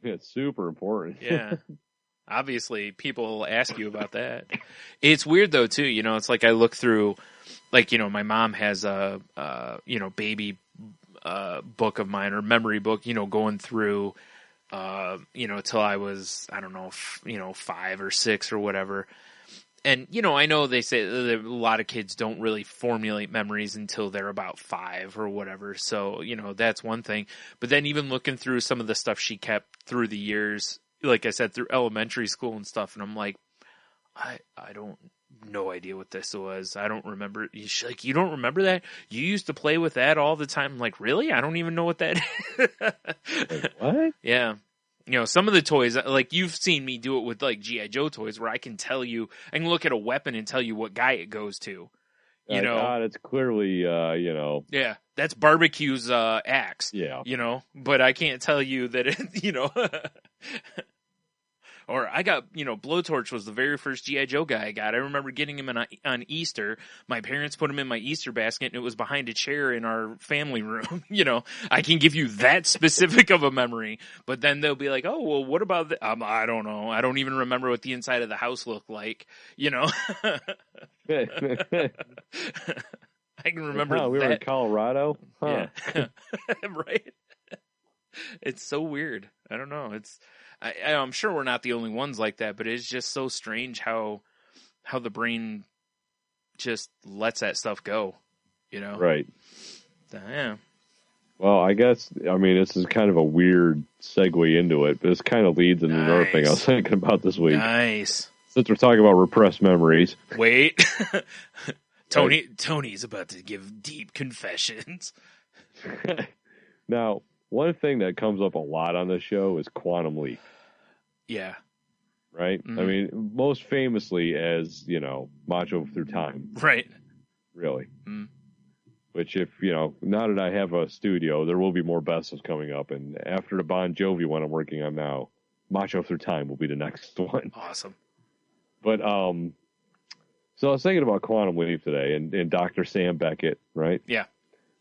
Yeah, it's super important. Yeah. Obviously, people ask you about that. It's weird, though, too. It's like I look through, like, my mom has a, baby book of mine or memory book, going through, till I was, I don't know, 5 or 6 or whatever. And, I know they say that a lot of kids don't really formulate memories until they're about 5 or whatever. So, that's one thing. But then even looking through some of the stuff she kept through the years, like I said, through elementary school and stuff. And I'm like, I don't, no idea what this was. I don't remember. She's like, you don't remember that? You used to play with that all the time. I'm like, really? I don't even know what that is. Like, what? Yeah. Some of the toys, like you've seen me do it with like G.I. Joe toys where I can look at a weapon and tell you what guy it goes to. It's clearly, Yeah, that's barbecue's axe. Yeah. But I can't tell you that it, Or I got, Blowtorch was the very first G.I. Joe guy I got. I remember getting him on Easter. My parents put him in my Easter basket, and it was behind a chair in our family room. I can give you that specific of a memory. But then they'll be like, oh, well, what about I don't know. I don't even remember what the inside of the house looked like, I can remember that. We were in Colorado? Huh. Yeah. Right? It's so weird. I don't know. I'm sure we're not the only ones like that, but it's just so strange how the brain just lets that stuff go, Right. Yeah. Well, I guess, this is kind of a weird segue into it, but this kind of leads into another thing I was thinking about this week. Nice. Since we're talking about repressed memories. Wait. Tony's about to give deep confessions. Now, one thing that comes up a lot on this show is Quantum Leap. Yeah. Right? Mm-hmm. Most famously as, Macho Through Time. Right. Really. Mm. Which if, now that I have a studio, there will be more bests coming up. And after the Bon Jovi one I'm working on now, Macho Through Time will be the next one. Awesome. But, so I was thinking about Quantum Leap today and Dr. Sam Beckett, right? Yeah.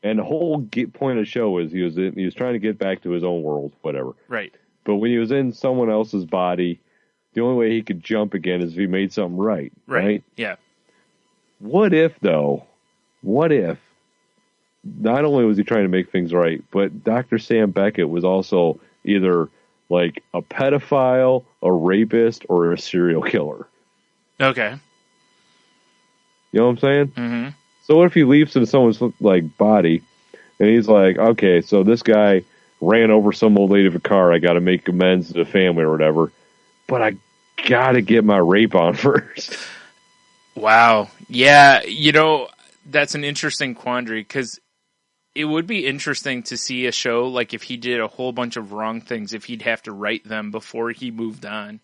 And the whole point of the show is he was trying to get back to his own world, whatever. Right. But when he was in someone else's body, the only way he could jump again is if he made something right. Right? Yeah. What if not only was he trying to make things right, but Dr. Sam Beckett was also either like a pedophile, a rapist, or a serial killer. Okay. You know what I'm saying? Mm-hmm. So what if he leaps into someone's body, and he's like, okay, so this guy ran over some old lady with a car. I got to make amends to the family or whatever, but I got to get my rape on first. Wow. Yeah. That's an interesting quandary because it would be interesting to see a show like if he did a whole bunch of wrong things, if he'd have to write them before he moved on.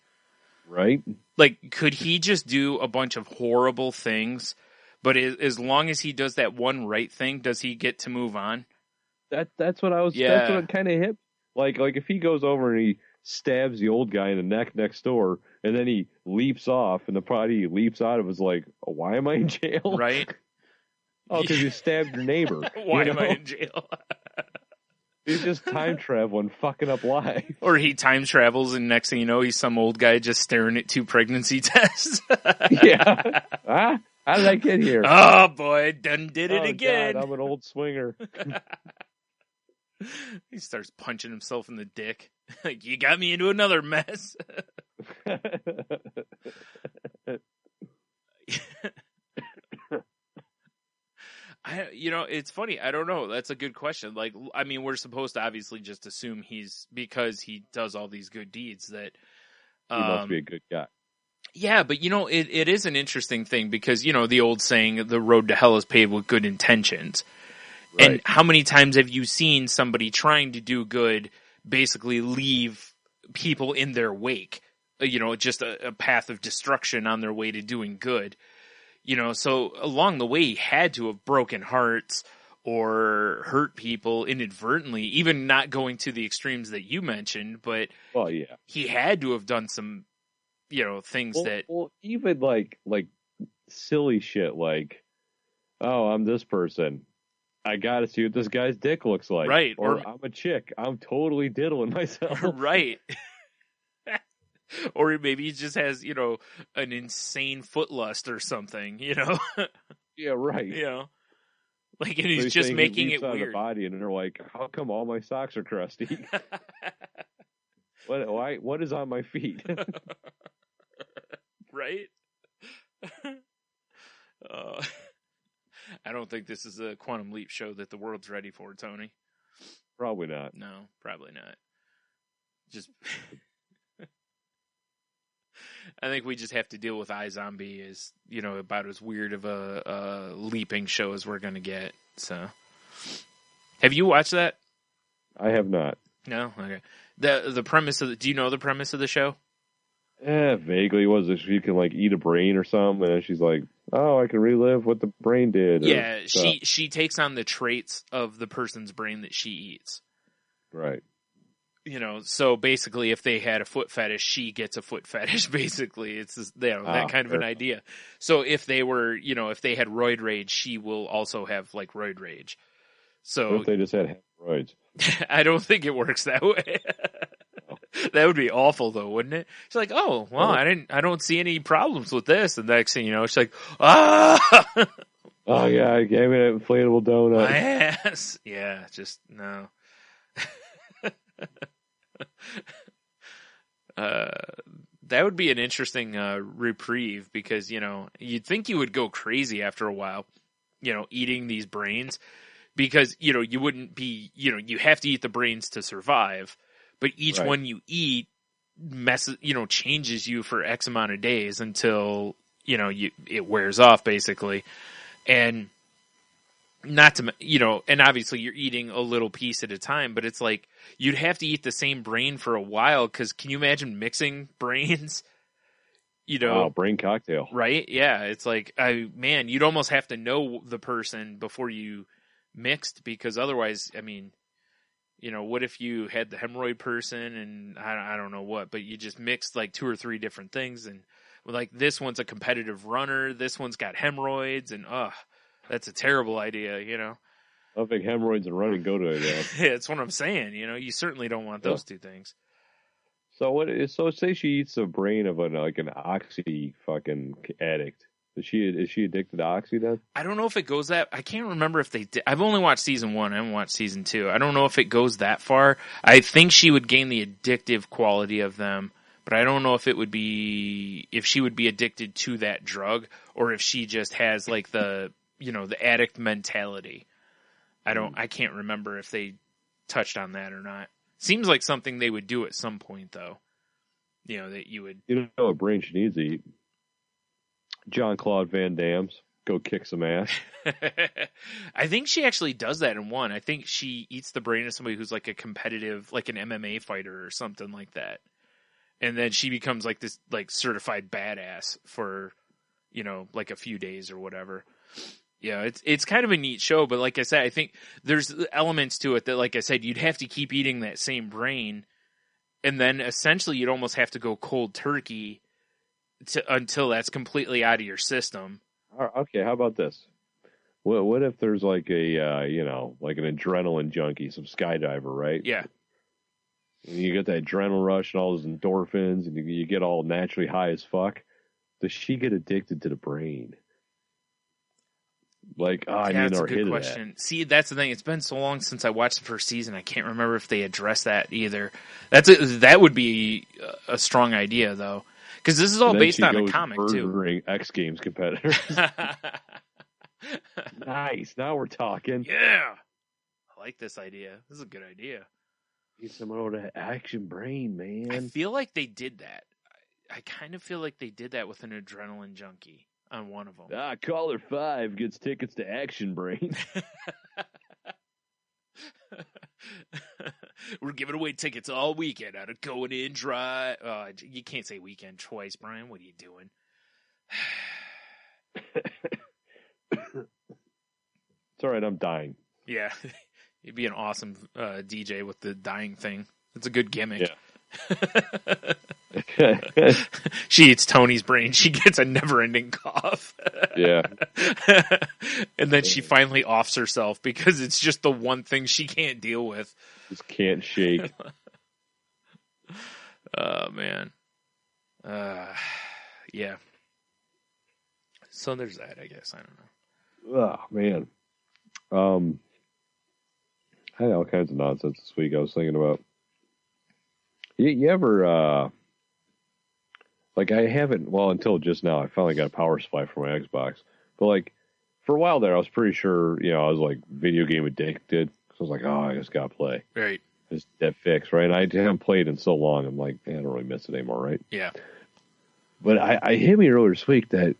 Right? Like, could he just do a bunch of horrible things, but as long as he does that one right thing, does he get to move on? That's what I was. Yeah. That's what it kind of hit. Like if he goes over and he stabs the old guy in the neck next door, and then he leaps off, and the body he leaps out of is like, oh, why am I in jail? Right. Oh, because you stabbed your neighbor. Why am I in jail? He's just time traveling, fucking up life. Or he time travels, and next thing you know, he's some old guy just staring at 2 pregnancy tests. Yeah. How did I get here? Oh, boy, done did it again. God, I'm an old swinger. He starts punching himself in the dick. Like, you got me into another mess. It's funny. I don't know. That's a good question. Like, we're supposed to obviously just assume because he does all these good deeds that he must be a good guy. Yeah, but it is an interesting thing because, the old saying, the road to hell is paved with good intentions. Right. And how many times have you seen somebody trying to do good basically leave people in their wake? Just a path of destruction on their way to doing good. So along the way, he had to have broken hearts or hurt people inadvertently, even not going to the extremes that you mentioned, but he had to have done some, things even like silly shit like, oh, I'm this person. I got to see what this guy's dick looks like. Right. Or I'm a chick. I'm totally diddling myself. Right. Or maybe he just has, an insane foot lust or something, Yeah, right. Like, and he's just making it weird. Out of the body, and they're like, how come all my socks are crusty? What is on my feet? Right? I don't think this is a Quantum Leap show that the world's ready for, Tony. Probably not. No, probably not. Just... I think we just have to deal with iZombie as, about as weird of a leaping show as we're going to get. So, have you watched that? I have not. No? Okay. The premise do you know the premise of the show? Vaguely. Was it she can eat a brain or something, and she's like, oh, I can relive what the brain did. Yeah, she takes on the traits of the person's brain that she eats. Right. So basically, if they had a foot fetish, she gets a foot fetish. Basically, it's that kind of an idea. So if they were, if they had roid rage, she will also have like roid rage. So what if they just had hemorrhoids? I don't think it works that way. That would be awful, though, wouldn't it? She's like, oh, well, I don't see any problems with this. And the next thing you know, she's like, ah. Oh yeah, I gave me an inflatable donut. My ass. Yeah, just no. That would be an interesting reprieve because, you'd think you would go crazy after a while, eating these brains because, you wouldn't be, you have to eat the brains to survive, but each one you eat changes you for X amount of days until, it wears off basically. And not to, and obviously you're eating a little piece at a time, but it's like you'd have to eat the same brain for a while because can you imagine mixing brains? Brain cocktail. Right? Yeah. It's like, you'd almost have to know the person before you mixed because otherwise, what if you had the hemorrhoid person and I don't know what, but you just mixed like 2 or 3 different things and like this one's a competitive runner, this one's got hemorrhoids and that's a terrible idea, I don't think hemorrhoids and running go together. Yeah, that's what I'm saying. You certainly don't want those two things. So So say she eats the brain of an oxy fucking addict. Is she addicted to oxy then? I don't know if it goes that. I can't remember if they did. I've only watched season 1. I haven't watched season 2. I don't know if it goes that far. I think she would gain the addictive quality of them, but I don't know if she would be addicted to that drug or if she just has like the addict mentality. I can't remember if they touched on that or not. Seems like something they would do at some point though. That you would. What brain she needs to eat? Jean-Claude Van Damme's. Go kick some ass. I think she actually does that in 1. I think she eats the brain of somebody who's like a competitive, like an MMA fighter or something like that. And then she becomes like this like certified badass for, like a few days or whatever. Yeah, it's kind of a neat show, but like I said, I think there's elements to it that, like I said, you'd have to keep eating that same brain, and then essentially you'd almost have to go cold turkey until that's completely out of your system. Okay, how about this? What if there's like a like an adrenaline junkie, some skydiver, right? Yeah. And you get that adrenaline rush and all those endorphins, and you get all naturally high as fuck. Does she get addicted to the brain? Like, I need that's our a good hit question. Of that. See, that's the thing. It's been so long since I watched the first season. I can't remember if they addressed that either. That would be a strong idea, though, because this is all based on a comic too. X Games competitors. Nice. Now we're talking. Yeah, I like this idea. This is a good idea. Need some of that action brain, man. I feel like they did that. I kind of feel like they did that with an adrenaline junkie on one of them. Caller 5 gets tickets to Action Brain. We're giving away tickets all weekend out of Going In Dry. You can't say weekend twice, Brian. What are you doing? It's all right. I'm dying. Yeah. You'd be an awesome DJ with the dying thing. It's a good gimmick. Yeah. She eats Tony's brain. She gets a never-ending cough. Yeah. And then she finally offs herself because it's just the one thing she can't deal with. Just can't shake. Oh, man. Yeah. So there's that, I guess. I don't know. Oh, man. I had all kinds of nonsense this week I was thinking about. You ever, like I haven't, well, until just now, I finally got a power supply for my Xbox. But like, for a while there, I was pretty sure, I was like video game addicted. So I was like, oh, I just gotta play. Right. Just that fix, right? And I haven't played in so long, I'm like, man, I don't really miss it anymore, right? Yeah. But I hit me earlier this week that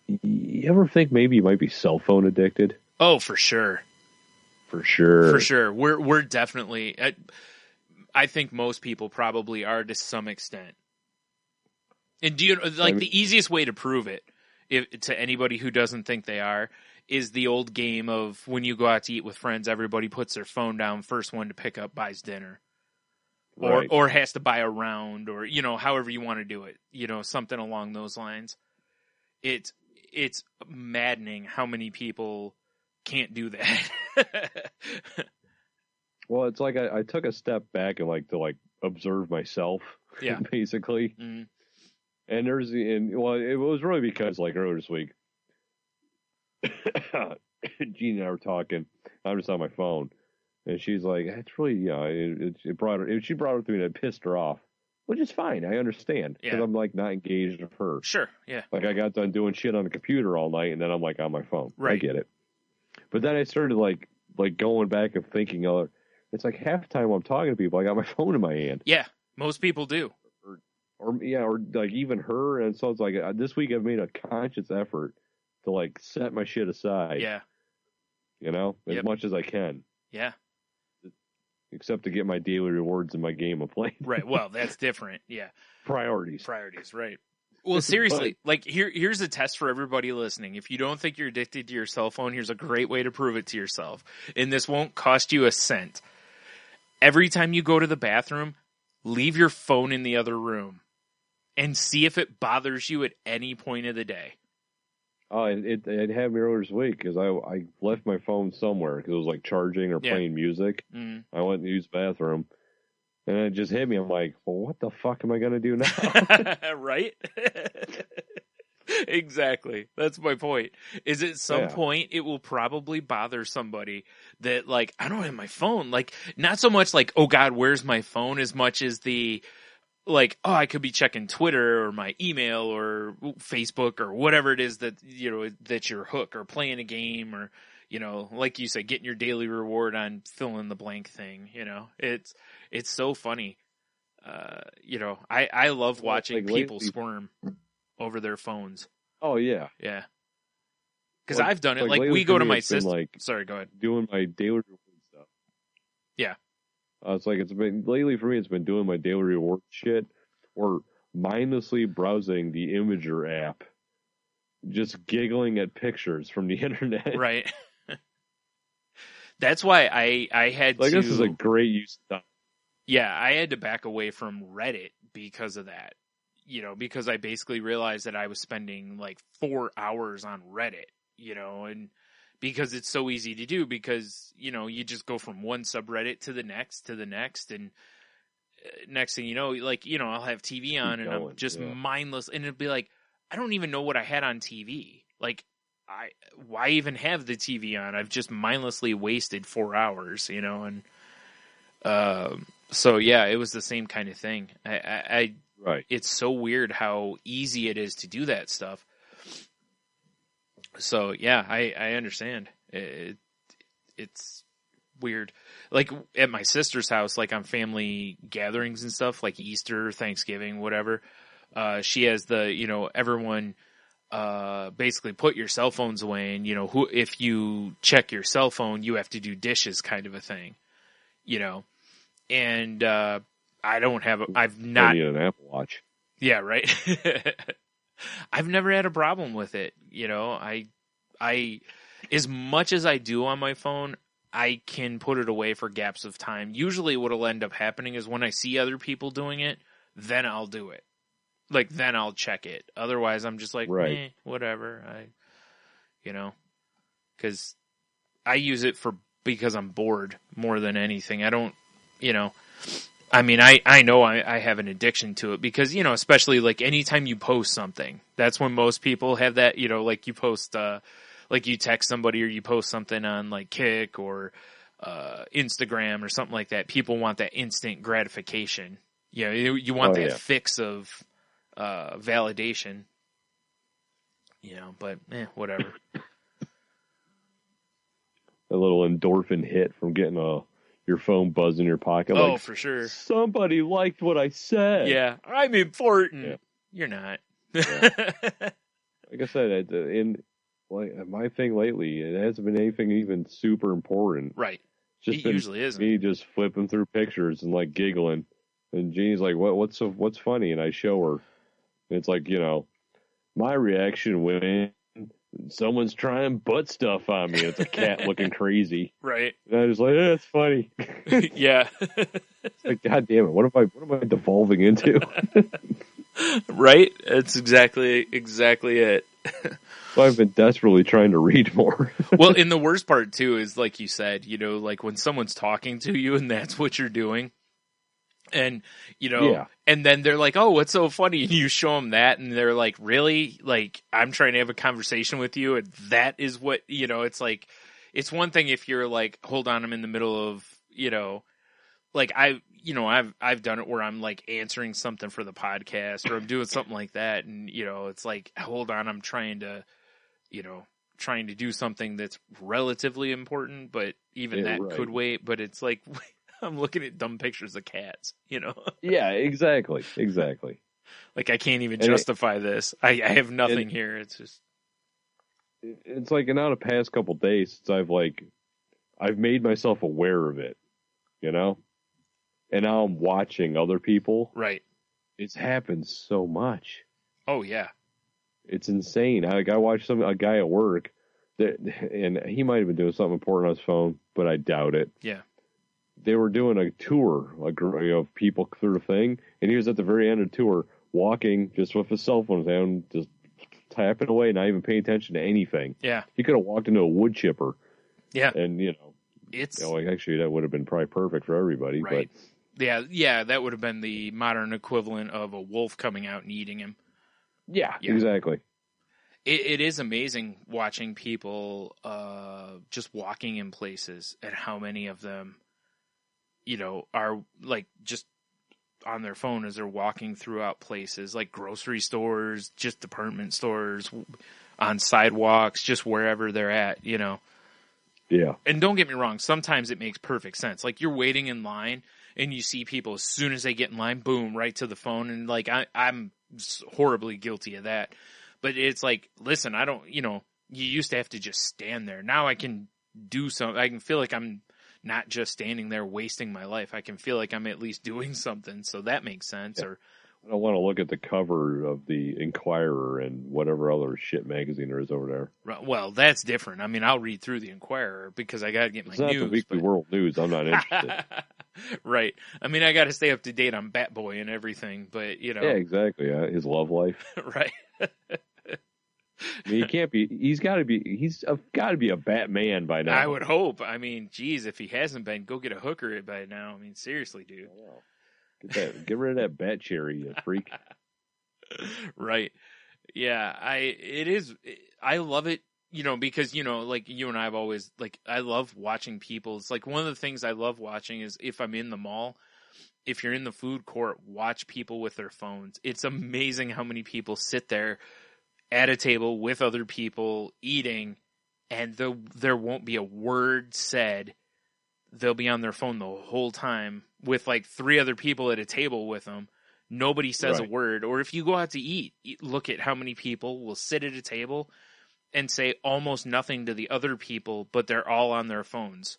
you ever think maybe you might be cell phone addicted? Oh, for sure. For sure. For sure. We're definitely, I think most people probably are to some extent. And do you the easiest way to prove it, to anybody who doesn't think they are, is the old game of when you go out to eat with friends, everybody puts their phone down, first one to pick up buys dinner. or has to buy a round, or, you know, however you want to do it, you know, something along those lines. It's maddening how many people can't do that. Well, it's like I took a step back and to observe myself, basically. Mm-hmm. And it was really because earlier this week, Jean and I were talking. I'm just on my phone, and she's like, "It's really, it brought her." She brought it to me, and it pissed her off, which is fine. I understand because I'm not engaged with her. Sure, yeah. I got done doing shit on the computer all night, and then I'm on my phone. Right. I get it. But then I started going back and thinking, it's half the time when I'm talking to people, I got my phone in my hand. Yeah, most people do. Or even her, and so it's this week I've made a conscious effort to set my shit aside. Yeah. You know, as much as I can. Yeah. Except to get my daily rewards in my game of playing. Right. Well, that's different. Yeah. Priorities, right. Well, seriously, here's a test for everybody listening. If you don't think you're addicted to your cell phone, here's a great way to prove it to yourself. And this won't cost you a cent. Every time you go to the bathroom, leave your phone in the other room and see if it bothers you at any point of the day. Oh, it happened earlier this week because I left my phone somewhere because it was charging or playing music. Mm. I went to use the bathroom, and it just hit me. I'm like, well, what the fuck am I going to do now? Right? Exactly. That's my point. Is at some point it will probably bother somebody that I don't have my phone. Not so much oh God, where's my phone, as much as the I could be checking Twitter or my email or Facebook or whatever it is that, that's your hook, or playing a game, or, like you said, getting your daily reward on fill in the blank thing. It's so funny. I love watching people squirm over their phones. Oh yeah. Yeah. Cause I've done it. We go to my sister. Sorry, go ahead. Doing my daily reward stuff. Yeah. It's been lately for me. It's been doing my daily reward shit, or mindlessly browsing the Imager app, just giggling at pictures from the internet. Right. That's why I had to. This is a great use of time. Yeah, I had to back away from Reddit because of that. Because I basically realized that I was spending 4 hours on Reddit. And because it's so easy to do, because, you just go from one subreddit to the next, and next thing you know, I'll have TV on and I'm just mindless, and it'll be I don't even know what I had on TV. Why even have the TV on? I've just mindlessly wasted 4 hours, and, so yeah, it was the same kind of thing. Right. It's so weird how easy it is to do that stuff. So yeah, I understand. It's weird. At my sister's house, on family gatherings and stuff, Easter, Thanksgiving, whatever. She has the, everyone, basically put your cell phones away, and if you check your cell phone, you have to do dishes, kind of a thing, and, I've not. You need an Apple Watch. Yeah, right. I've never had a problem with it. I, as much as I do on my phone, I can put it away for gaps of time. Usually what'll end up happening is when I see other people doing it, then I'll do it. Then I'll check it. Otherwise I'm just whatever. Cause I use it because I'm bored more than anything. I don't, I mean, I know I have an addiction to it because, especially anytime you post something, that's when most people have that, you post, you text somebody or you post something on Kik or, Instagram or something like that. People want that instant gratification. You want that fix of, validation, but whatever. A little endorphin hit from getting your phone buzz in your pocket. Oh, for sure. Somebody liked what I said. Yeah, I'm important. Yeah. You're not. Yeah. Like I said, my thing lately, it hasn't been anything even super important. Right. It usually isn't. Me just flipping through pictures and giggling, and Jeannie's like, "What's funny?" And I show her. And it's my reaction when someone's trying butt stuff on me. It's a cat looking crazy. Right. And I was like, it's funny. Yeah. It's like, God damn it, what am I devolving into? Right? That's exactly it. So I've been desperately trying to read more. Well, and the worst part too is, like you said, like when someone's talking to you and that's what you're doing. And, and then they're like, oh, what's so funny? And you show them that and they're like, really? Like, I'm trying to have a conversation with you. And that is what, it's like, it's one thing if you're like, hold on, I'm in the middle of, like I've done it where I'm like answering something for the podcast or I'm doing something like that. And, it's like, hold on, I'm trying to do something that's relatively important, but even that could wait. But it's like, I'm looking at dumb pictures of cats, Yeah, exactly. Like I can't even justify this. I have nothing here. It's just, it's like now the past couple days since I've made myself aware of it, and now I'm watching other people. Right. It's happened so much. Oh yeah. It's insane. I watched a guy at work and he might have been doing something important on his phone, but I doubt it. Yeah. They were doing a tour, of people through the thing, and he was at the very end of the tour, walking just with his cell phone in his hand, just tapping away, not even paying attention to anything. Yeah. He could have walked into a wood chipper. Yeah. And, it's actually that would have been probably perfect for everybody. Right. But yeah, that would have been the modern equivalent of a wolf coming out and eating him. Yeah. Exactly. It is amazing watching people just walking in places and how many of them, are like just on their phone as they're walking throughout places like grocery stores, just department stores, on sidewalks, just wherever they're at, Yeah. And don't get me wrong, sometimes it makes perfect sense. Like you're waiting in line and you see people as soon as they get in line, boom, right to the phone. And like I'm horribly guilty of that. But it's like, listen, I don't, you used to have to just stand there. Now I can do something. I can feel like I'm not just standing there wasting my life. I can feel like I'm at least doing something. So that makes sense. Yeah. Or I don't want to look at the cover of the Inquirer and whatever other shit magazine there is over there. Well, that's different. I mean, I'll read through the Inquirer because I got to get my news. It's not the Weekly World News. I'm not interested. Right. I mean, I got to stay up to date on Bat Boy and everything, but Yeah, exactly. His love life. Right. I mean, he's got to be a Batman by now. I would hope. I mean, geez, if he hasn't been, go get a hooker by now. I mean, seriously, dude. Get rid of that bat cherry, you freak. Right. Yeah, I love it, because, like you and I have always, like, I love watching people. It's like one of the things I love watching is if I'm in the mall, if you're in the food court, watch people with their phones. It's amazing how many people sit there at a table with other people eating, and there won't be a word said. They'll be on their phone the whole time with like 3 other people at a table with them. Nobody says a word. Or if you go out to eat, look at how many people will sit at a table and say almost nothing to the other people, but they're all on their phones.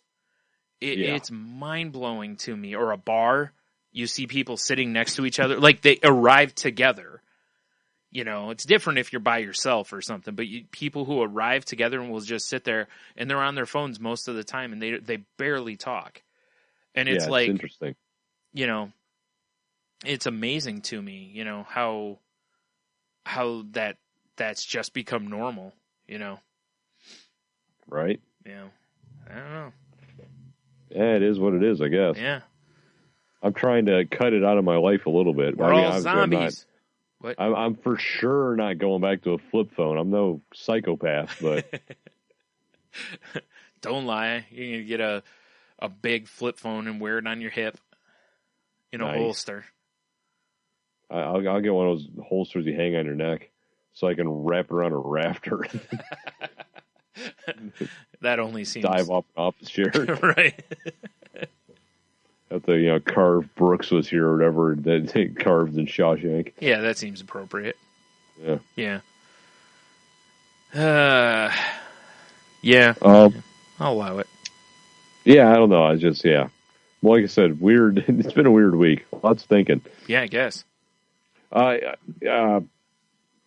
It's mind-blowing to me. Or a bar, you see people sitting next to each other, like they arrive together. It's different if you're by yourself or something, but people who arrive together and will just sit there and they're on their phones most of the time and they barely talk. And it's like, interesting. It's amazing to me, how that's just become normal, Right? Yeah. I don't know. Yeah, it is what it is, I guess. Yeah. I'm trying to cut it out of my life a little bit. We're all zombies. I'm for sure not going back to a flip phone. I'm no psychopath, but don't lie. You're gonna get a big flip phone and wear it on your hip in a holster. I'll get one of those holsters you hang on your neck so I can wrap it around a rafter. That only seems dive off the chair. Right. At the carved Brooks was here or whatever that carved in Shawshank. Yeah, that seems appropriate. Yeah. Yeah. Yeah. I'll allow it. Yeah, I don't know. I just Well, like I said, weird. It's been a weird week. Lots of thinking. Yeah, I guess.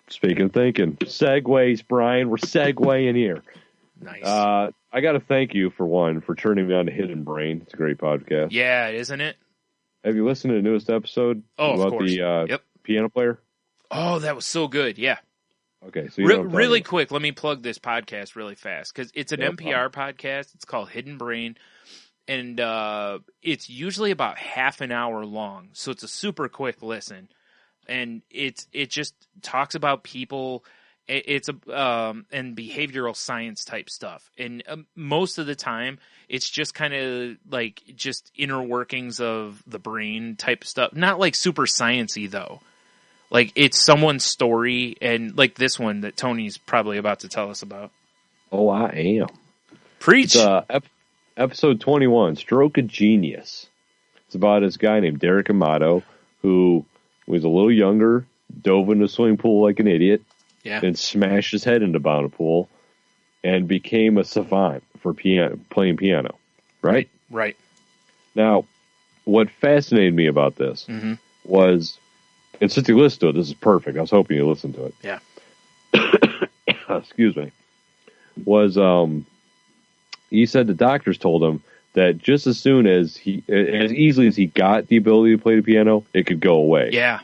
Speaking of thinking, segues, Brian. We're segueing here. Nice. I got to thank you, for turning me on to Hidden Brain. It's a great podcast. Yeah, isn't it? Have you listened to the newest episode about of course. The piano player? Oh, that was so good. Yeah. Okay, so really quick, let me plug this podcast really fast because it's an NPR podcast. It's called Hidden Brain, and it's usually about half an hour long, so it's a super quick listen. And it just talks about people. It's and behavioral science type stuff, and most of the time it's just kind of like just inner workings of the brain type stuff. Not like super sciencey though. Like, it's someone's story, and like this one that Tony's probably about to tell us about. Oh, I am. Preach! It's, episode 21, Stroke of Genius. It's about this guy named Derek Amato, who was a little younger, dove into a swimming pool like an idiot, then smashed his head into a pool, and became a savant for playing piano. Right? Right. Now, what fascinated me about this was... And since you listened to it, this is perfect. I was hoping you listened to it. Yeah. Excuse me. He said the doctors told him that just as soon as as easily as he got the ability to play the piano, it could go away. Yeah.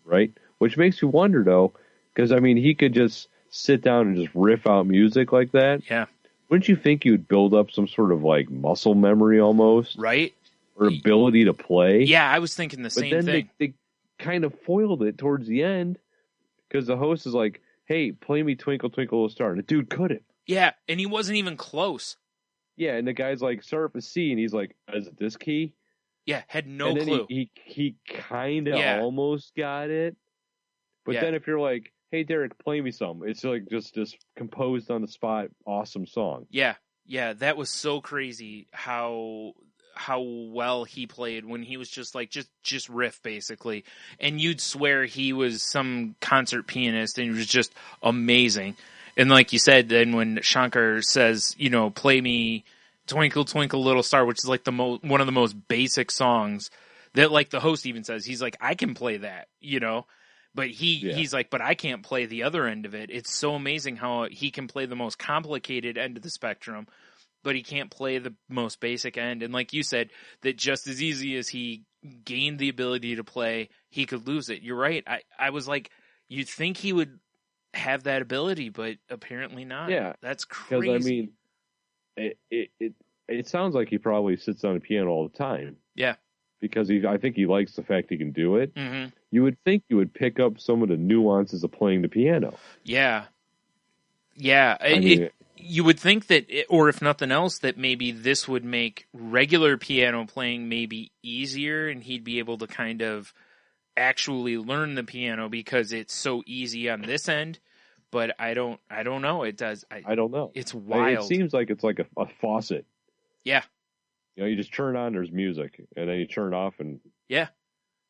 Right? Which makes you wonder, though, because, I mean, he could just sit down and just riff out music like that. Yeah. Wouldn't you think you would build up some sort of, like, muscle memory almost? Right. Or ability to play? Yeah, I was thinking the same thing. They kind of foiled it towards the end because the host is like, hey, play me Twinkle Twinkle Little Star. And the dude couldn't. Yeah, and he wasn't even close. Yeah, and the guy's like, start up a C, and he's like, is it this key? Yeah, had no clue. He kind of almost got it. But then if you're like, hey, Derek, play me some, it's like just this composed on the spot, awesome song. Yeah, that was so crazy how well he played when he was just like just riff basically, and you'd swear he was some concert pianist, and he was just amazing. And like you said, then when Shankar says, play me Twinkle Twinkle Little Star, which is like one of the most basic songs that like the host even says, he's like, I can play that, but he's like, but I can't play the other end of it. It's so amazing how he can play the most complicated end of the spectrum, but he can't play the most basic end. And like you said, that just as easy as he gained the ability to play, he could lose it. You're right. I was like, you'd think he would have that ability, but apparently not. Yeah. That's crazy. Because, I mean, it sounds like he probably sits on a piano all the time. Yeah. Because I think he likes the fact he can do it. Mm-hmm. You would think you would pick up some of the nuances of playing the piano. Yeah. Yeah. You would think that, or if nothing else, that maybe this would make regular piano playing maybe easier, and he'd be able to kind of actually learn the piano because it's so easy on this end. But I don't know. It does. I don't know. It's wild. It seems like it's like a faucet. Yeah. You just turn on, there's music, and then you turn off, and yeah,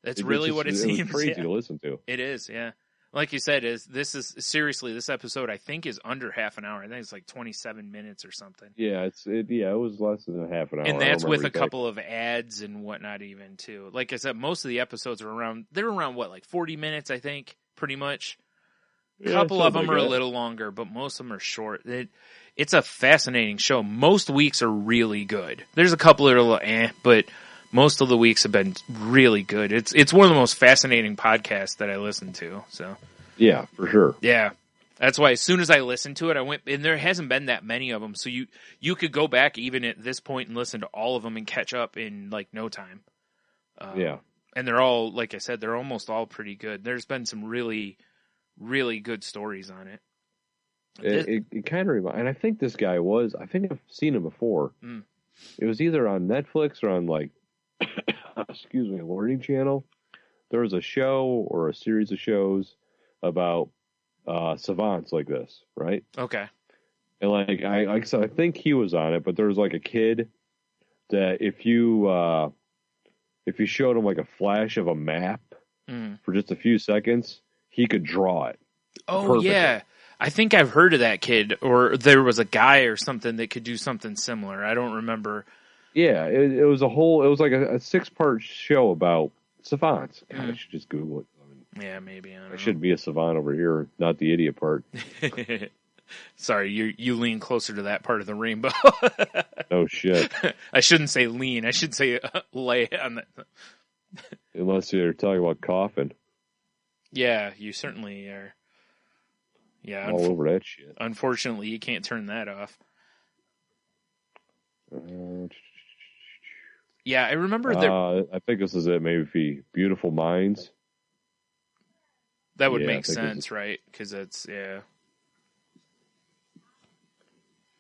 that's really what it seems. It's crazy to listen to. It is, yeah. Like you said, this episode I think is under half an hour. I think it's like 27 minutes or something. Yeah, it was less than a half an hour. And that's with a couple of ads and whatnot even too. Like I said, most of the episodes are around what, like 40 minutes, I think, pretty much. A couple of them are a little longer, but most of them are short. It's a fascinating show. Most weeks are really good. There's a couple that are a little but most of the weeks have been really good. It's one of the most fascinating podcasts that I listen to. So yeah, for sure. Yeah, that's why as soon as I listened to it, I went, and there hasn't been that many of them. So you could go back even at this point and listen to all of them and catch up in like no time. Yeah, and they're all, like I said, they're almost all pretty good. There's been some really, really good stories on it. It kind of reminds, and I think this guy I think I've seen him before. Mm. It was either on Netflix or on like, excuse me, a Learning Channel. There was a show or a series of shows about savants like this, right? Okay. And like so I think he was on it, but there was like a kid that if you showed him like a flash of a map for just a few seconds, he could draw it. Oh, perfectly. Yeah. I think I've heard of that kid, or there was a guy or something that could do something similar. I don't remember. Yeah, it was like a 6-part show about savants. God, I should just Google it. Yeah, maybe. I don't know. should be a savant over here, not the idiot part. Sorry, you lean closer to that part of the rainbow. No shit. I shouldn't say lean. I should say lay on that. Unless you're talking about coughing. Yeah, you certainly are. Yeah, all over that shit. Unfortunately, you can't turn that off. Yeah, I remember that. I think this is it. Maybe Beautiful Minds. That would make sense, right? Because it's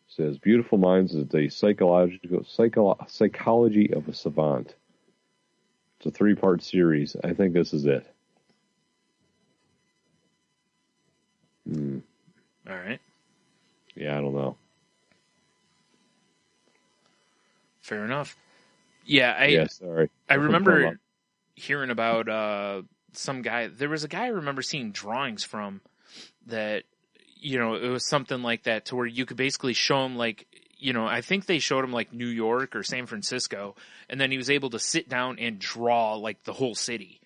Says Beautiful Minds is the psychology of a savant. It's a 3-part series. I think this is it. All right. Yeah, I don't know. Fair enough. Yeah, sorry. I remember hearing about some guy. There was a guy I remember seeing drawings from that, you know, it was something like that to where you could basically show him, like, you know, I think they showed him like New York or San Francisco, and then he was able to sit down and draw like the whole city.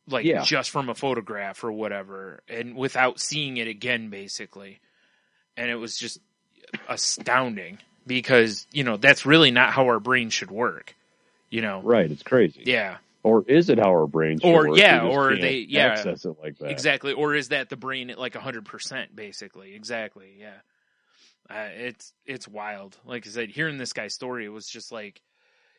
Like just from a photograph or whatever, and without seeing it again, basically. And it was just astounding because, you know, that's really not how our brain should work, you know? Right. It's crazy. Yeah. Or is it how our brain should work? Or they access it like that. Exactly. Or is that the brain at like 100%, basically? Exactly. Yeah. It's wild. Like I said, hearing this guy's story, it was just like,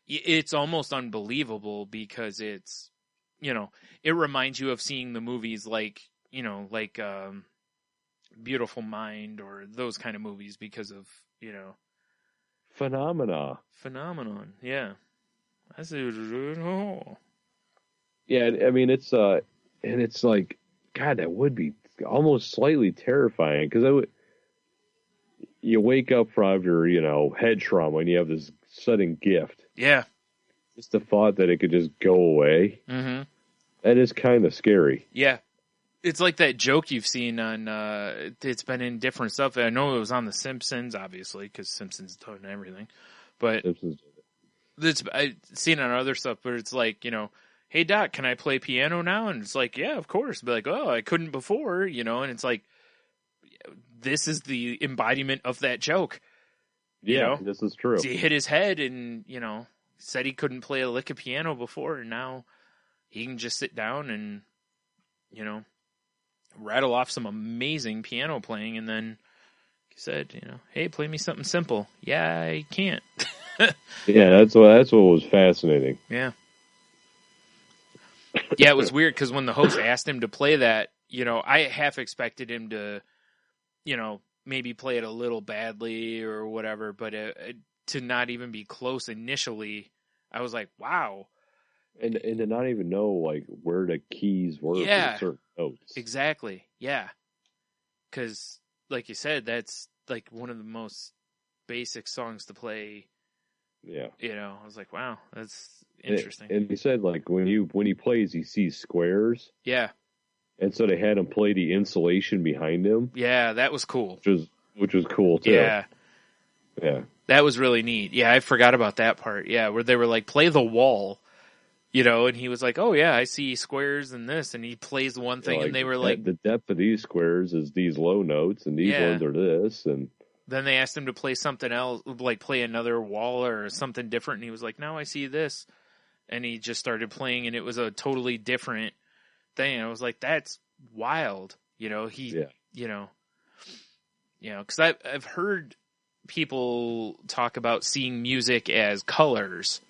it's almost unbelievable because it's, you know, it reminds you of seeing the movies like, you know, like Beautiful Mind or those kind of movies because of, you know. Phenomenon. Yeah. I said, oh. Yeah, I mean, it's, and it's like, God, that would be almost slightly terrifying because you wake up from your, you know, head trauma and you have this sudden gift. Yeah. Just the thought that it could just go away. Mm-hmm. That is kind of scary. Yeah. It's like that joke you've seen on, it's been in different stuff. I know it was on The Simpsons, obviously, because Simpsons done everything. But I've seen it on other stuff, but it's like, you know, hey, Doc, can I play piano now? And it's like, yeah, of course. Be like, oh, I couldn't before, you know, and it's like, this is the embodiment of that joke. You know? This is true. He hit his head and, you know, said he couldn't play a lick of piano before, and now he can just sit down and, you know, rattle off some amazing piano playing, and then he said, you know, hey, play me something simple. Yeah, I can't. Yeah, that's what was fascinating. Yeah. Yeah, it was weird because when the host asked him to play that, you know, I half expected him to, you know, maybe play it a little badly or whatever, but to not even be close initially, I was like, wow. And to not even know, like, where the keys were for certain notes. Exactly, yeah. Because, like you said, that's, like, one of the most basic songs to play. Yeah. You know, I was like, wow, that's interesting. And he said, like, when he plays, he sees squares. Yeah. And so they had him play the insulation behind him. Yeah, that was cool. Which was cool, too. Yeah. Yeah. That was really neat. Yeah, I forgot about that part. Yeah, where they were like, play the wall. You know, and he was like, oh, yeah, I see squares in this. And he plays one thing, and they were like... The depth of these squares is these low notes, and these ones are this. And then they asked him to play something else, like play another wall or something different. And he was like, no, I see this. And he just started playing, and it was a totally different thing. I was like, that's wild. You know, you know, because I've heard people talk about seeing music as colors.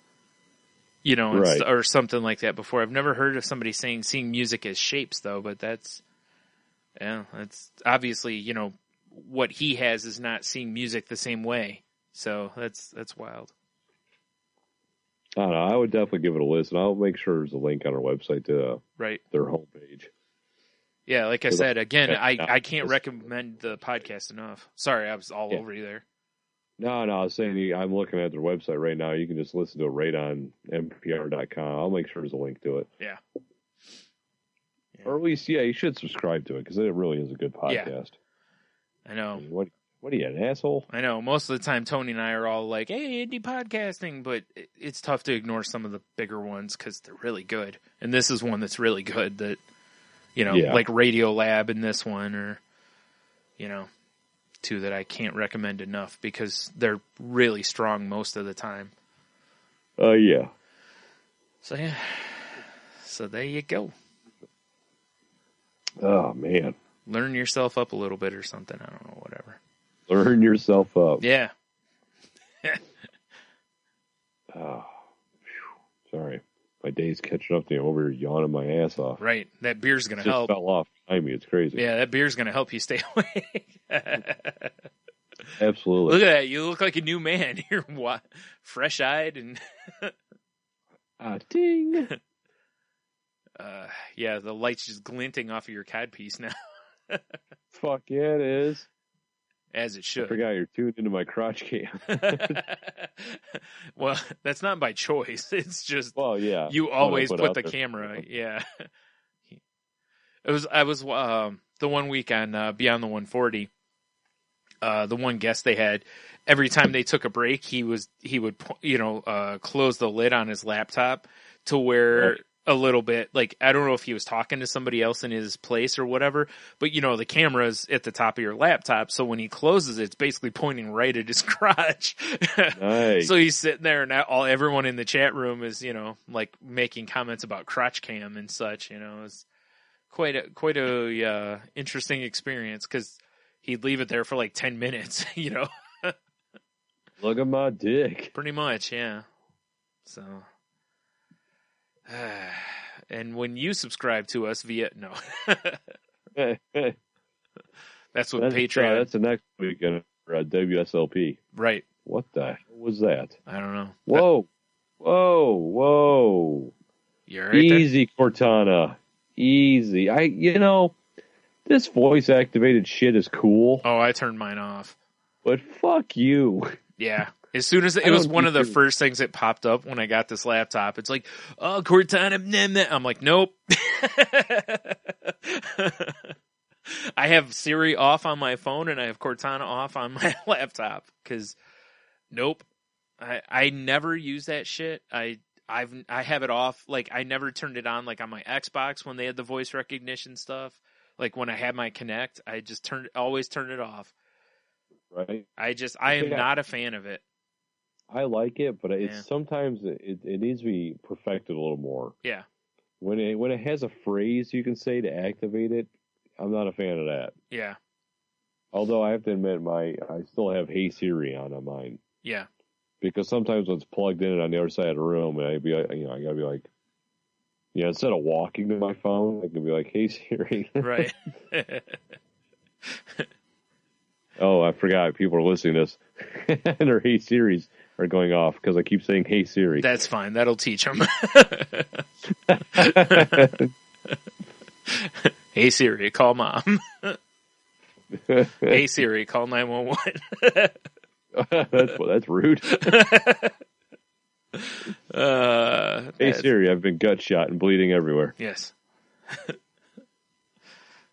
You know, or something like that before. I've never heard of somebody saying seeing music as shapes, though. But that's obviously, you know, what he has is not seeing music the same way. So that's wild. I don't know. I would definitely give it a listen. I'll make sure there's a link on our website to their homepage. Yeah, like I said, again, I can't recommend the podcast enough. Sorry, I was all over you there. No, I was saying I'm looking at their website right now. You can just listen to it right on npr.com. I'll make sure there's a link to it. Yeah. Or at least, you should subscribe to it because it really is a good podcast. I know. I mean, what are you, an asshole? I know. Most of the time, Tony and I are all like, hey, indie podcasting, but it's tough to ignore some of the bigger ones because they're really good. And this is one that's really good that, like Radiolab in this one, or, two that I can't recommend enough because they're really strong most of the time. Yeah. So, yeah. So there you go. Oh, man. Learn yourself up a little bit or something. I don't know, whatever. Learn yourself up. Yeah. Oh, sorry. My day's catching up to me. I'm over here yawning my ass off. Right. That beer's going to Just help. fell off behind me. It's crazy. Yeah, that beer's going to help you stay awake. Absolutely. Look at that. You look like a new man. You're fresh-eyed and... Ding. Yeah, the light's just glinting off of your codpiece now. Fuck yeah, it is. As it should. I forgot you're tuned into my crotch cam. Well, that's not by choice. It's just yeah. You always put the camera. Yeah. I was the one week on Beyond the 140. The one guest they had, every time they took a break, he would close the lid on his laptop to where a little bit, like, I don't know if he was talking to somebody else in his place or whatever, but the camera's at the top of your laptop, so when he closes it, it's basically pointing right at his crotch. Nice. So he's sitting there, and everyone in the chat room is, like, making comments about crotch cam and such. It's quite a interesting experience, because he'd leave it there for like 10 minutes, Look at my dick. Pretty much, yeah. So, and when you subscribe to us via that's what Patreon. That's the next weekend for WSLP. Right. What the hell was that? I don't know. Whoa! You're right. Easy, there? Cortana. Easy. This voice activated shit is cool. Oh, I turned mine off. But fuck you. Yeah. As soon as it was one of the first things that popped up when I got this laptop, it's like, oh, Cortana, I'm like, nope. I have Siri off on my phone and I have Cortana off on my laptop because, nope. I never use that shit. I have it off. Like, I never turned it on like on my Xbox when they had the voice recognition stuff. Like when I had my Kinect, I just always turn it off. Right. I am not a fan of it. I like it, but sometimes it needs to be perfected a little more. Yeah. When it has a phrase you can say to activate it, I'm not a fan of that. Yeah. Although I have to admit, I still have Hey Siri on mine. Yeah. Because sometimes when it's plugged in on the other side of the room, and I gotta be like, instead of walking to my phone, I can be like, Hey Siri. Right. Oh, I forgot. People are listening to this. And their Hey Siris are going off because I keep saying Hey Siri. That's fine. That'll teach them. Hey Siri, call mom. Hey Siri, call 911. That's rude. Hey Siri, I've been gut shot and bleeding everywhere. Yes.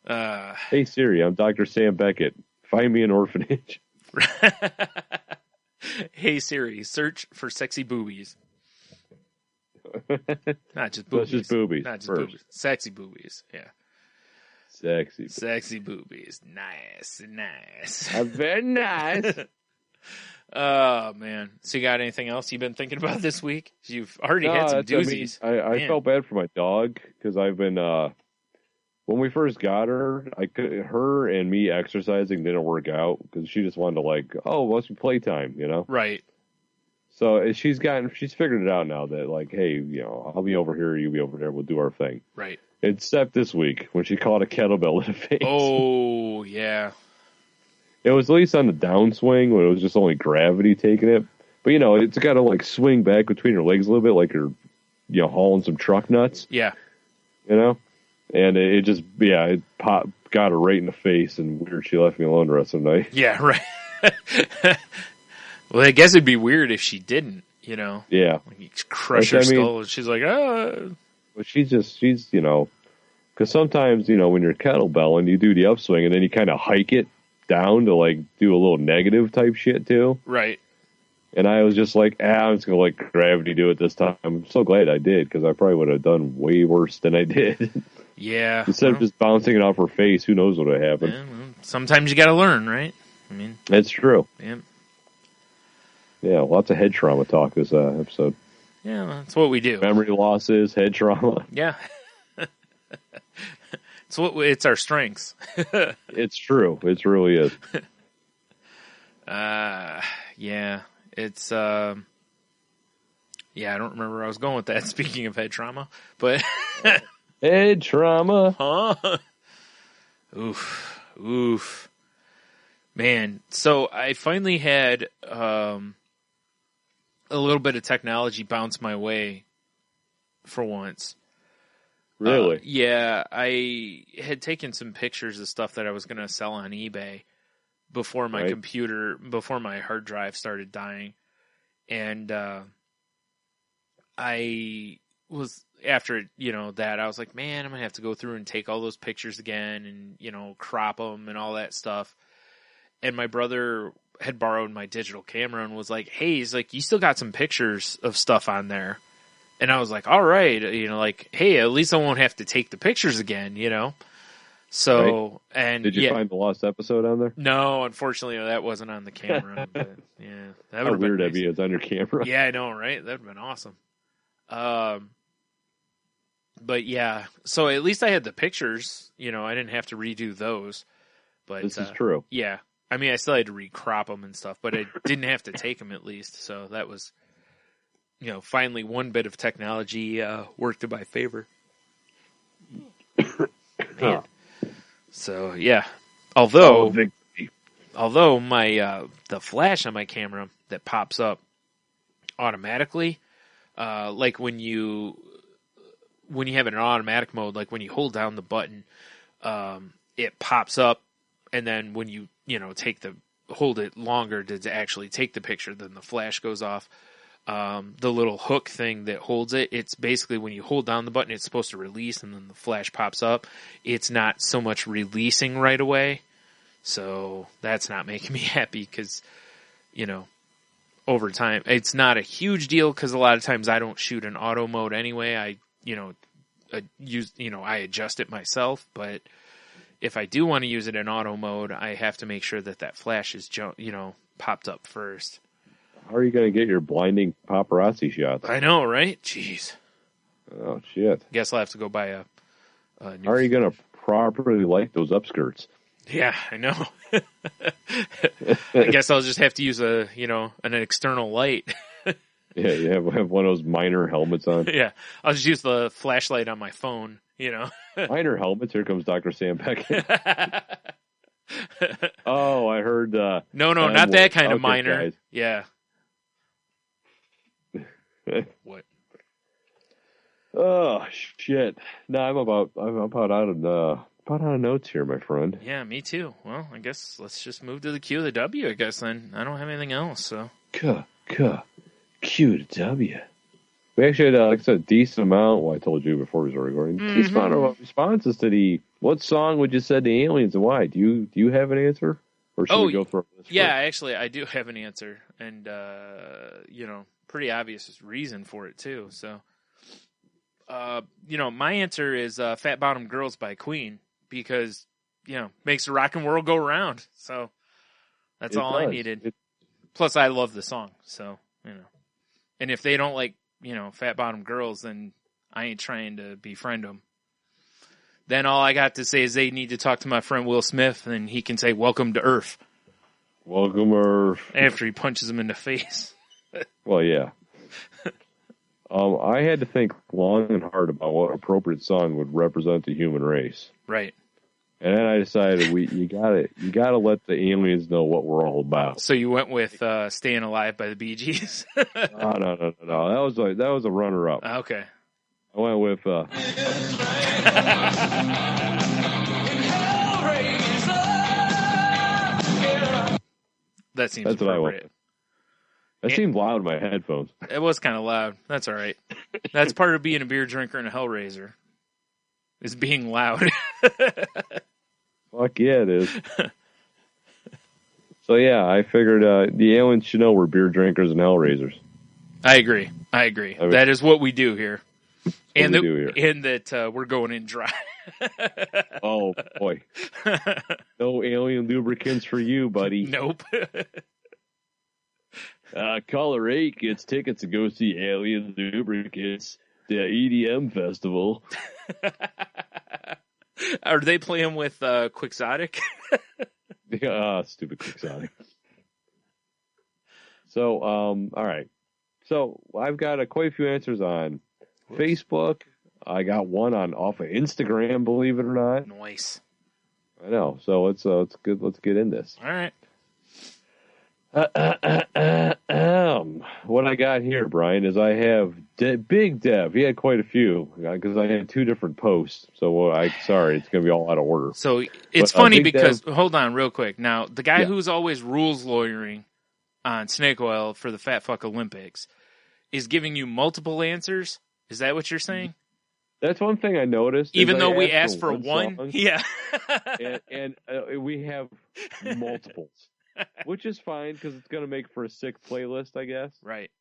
Hey Siri, I'm Dr. Sam Beckett. Find me an orphanage. Hey Siri, search for sexy boobies. Not just boobies. Just boobies. Not just first. boobies. Sexy boobies. Yeah. Sexy boobies. Nice. Very nice. Oh, man. So you got anything else you've been thinking about this week? You've already had some doozies. I felt bad for my dog because I've been, when we first got her, her and me exercising didn't work out because she just wanted to let's be playtime, Right. So she's figured it out now that hey, I'll be over here, you be over there, we'll do our thing. Right. Except this week when she caught a kettlebell in the face. Oh, yeah. It was at least on the downswing when it was just only gravity taking it. But, it's got to, swing back between her legs a little bit like you're, hauling some truck nuts. Yeah. And it just, it got her right in the face, and weird she left me alone the rest of the night. Yeah, right. Well, I guess it'd be weird if she didn't, Yeah. You crush her skull, and she's like, ah. But she's because sometimes, when you're kettlebelling, you do the upswing, and then you kind of hike it down to do a little negative type shit too. Right. And I was just like, I'm just gonna gravity do it this time. I'm so glad I did because I probably would have done way worse than I did. Yeah. Instead of just bouncing it off her face, who knows what would happen? Yeah, well, sometimes you got to learn, right? I mean, that's true. Yeah. Yeah, lots of head trauma talk this episode. Yeah, that's what we do. Memory losses, head trauma. Yeah. It's our strengths. It's true. It really is. Yeah. It's yeah, I don't remember where I was going with that. Speaking of head trauma, but head trauma. Huh? Oof. Man, so I finally had a little bit of technology bounce my way for once. Really? Yeah, I had taken some pictures of stuff that I was going to sell on eBay before my before my hard drive started dying. And I was, after, that, I was like, man, I'm going to have to go through and take all those pictures again and, crop them and all that stuff. And my brother had borrowed my digital camera and was like, hey, he's like, you still got some pictures of stuff on there. And I was like, all right, like, hey, at least I won't have to take the pictures again, So, and did you find the lost episode on there? No, unfortunately, that wasn't on the camera. But, yeah, that would have weird been nice. It's on your camera. Yeah, I know, right? That would have been awesome. But yeah, so at least I had the pictures. I didn't have to redo those. But this is true. Yeah, I mean, I still had to recrop them and stuff, but I didn't have to take them at least. So that was, finally one bit of technology worked in my favor. Man. So yeah, although my the flash on my camera that pops up automatically, like when you have it in automatic mode, like when you hold down the button, it pops up, and then when you hold it longer to actually take the picture, then the flash goes off. The little hook thing that holds it, it's basically when you hold down the button, it's supposed to release, and then the flash pops up. It's not so much releasing right away, so that's not making me happy because, over time, it's not a huge deal because a lot of times I don't shoot in auto mode anyway. I adjust it myself, but if I do want to use it in auto mode, I have to make sure that flash is, popped up first. How are you going to get your blinding paparazzi shots? I know, right? Jeez. Oh, shit. Guess I'll have to go buy a new... How are you going to properly light those upskirts? Yeah, I know. I guess I'll just have to use an external light. Yeah, you have one of those miner helmets on. Yeah, I'll just use the flashlight on my phone, Miner helmets? Here comes Dr. Sam Beckett. Oh, I heard... No, not that kind of miner. Guys. Yeah. What? Oh shit! No, I'm about out of notes here, my friend. Yeah, me too. Well, I guess let's just move to the QoftheW. I guess then I don't have anything else. So QoftheW. We actually had, like I said, a decent amount. Well, I told you before we started recording. Decent amount of responses to the. What song would you say to aliens and why? Do you have an answer, or should we go for this? Yeah, actually, I do have an answer, and pretty obvious reason for it too. So, my answer is "Fat Bottom Girls" by Queen because makes the rock and world go round. So that's all I needed. Plus, I love the song, so and if they don't like Fat Bottom Girls, then I ain't trying to befriend them. Then all I got to say is they need to talk to my friend Will Smith, and he can say, "Welcome to Earth." Welcome, Earth. After he punches him in the face. Well, yeah. I had to think long and hard about what appropriate song would represent the human race. Right. And then I decided you gotta let the aliens know what we're all about. So you went with "Staying Alive" by the Bee Gees. No. That was a runner-up. Okay. I went with. That seems That's appropriate. what I went. That seemed loud in my headphones. It was kind of loud. That's all right. That's part of being a beer drinker and a Hellraiser. Is being loud. Fuck yeah, it is. So yeah, I figured the aliens should know we're beer drinkers and Hellraisers. I agree. I mean, that is what we do here. And that we're going in dry. Oh, boy. No alien lubricants for you, buddy. Nope. Caller 8 gets tickets to go see Alien Lubricants, the EDM festival. Are they playing with Quixotic? Stupid Quixotic. So, all right. So, I've got quite a few answers on Facebook. I got one off of Instagram, believe it or not. Nice. I know. So let's get in this. All right. What I got here, Brian, is I have Big Dev. He had quite a few because I had two different posts. So sorry, it's going to be all out of order. So it's funny because Dev, hold on, real quick. Now the guy who's always rules lawyering on snake oil for the Fat Fuck Olympics is giving you multiple answers. Is that what you're saying? That's one thing I noticed. Even though we asked for one, song, yeah, and we have multiples. Which is fine because it's going to make for a sick playlist, I guess. Right.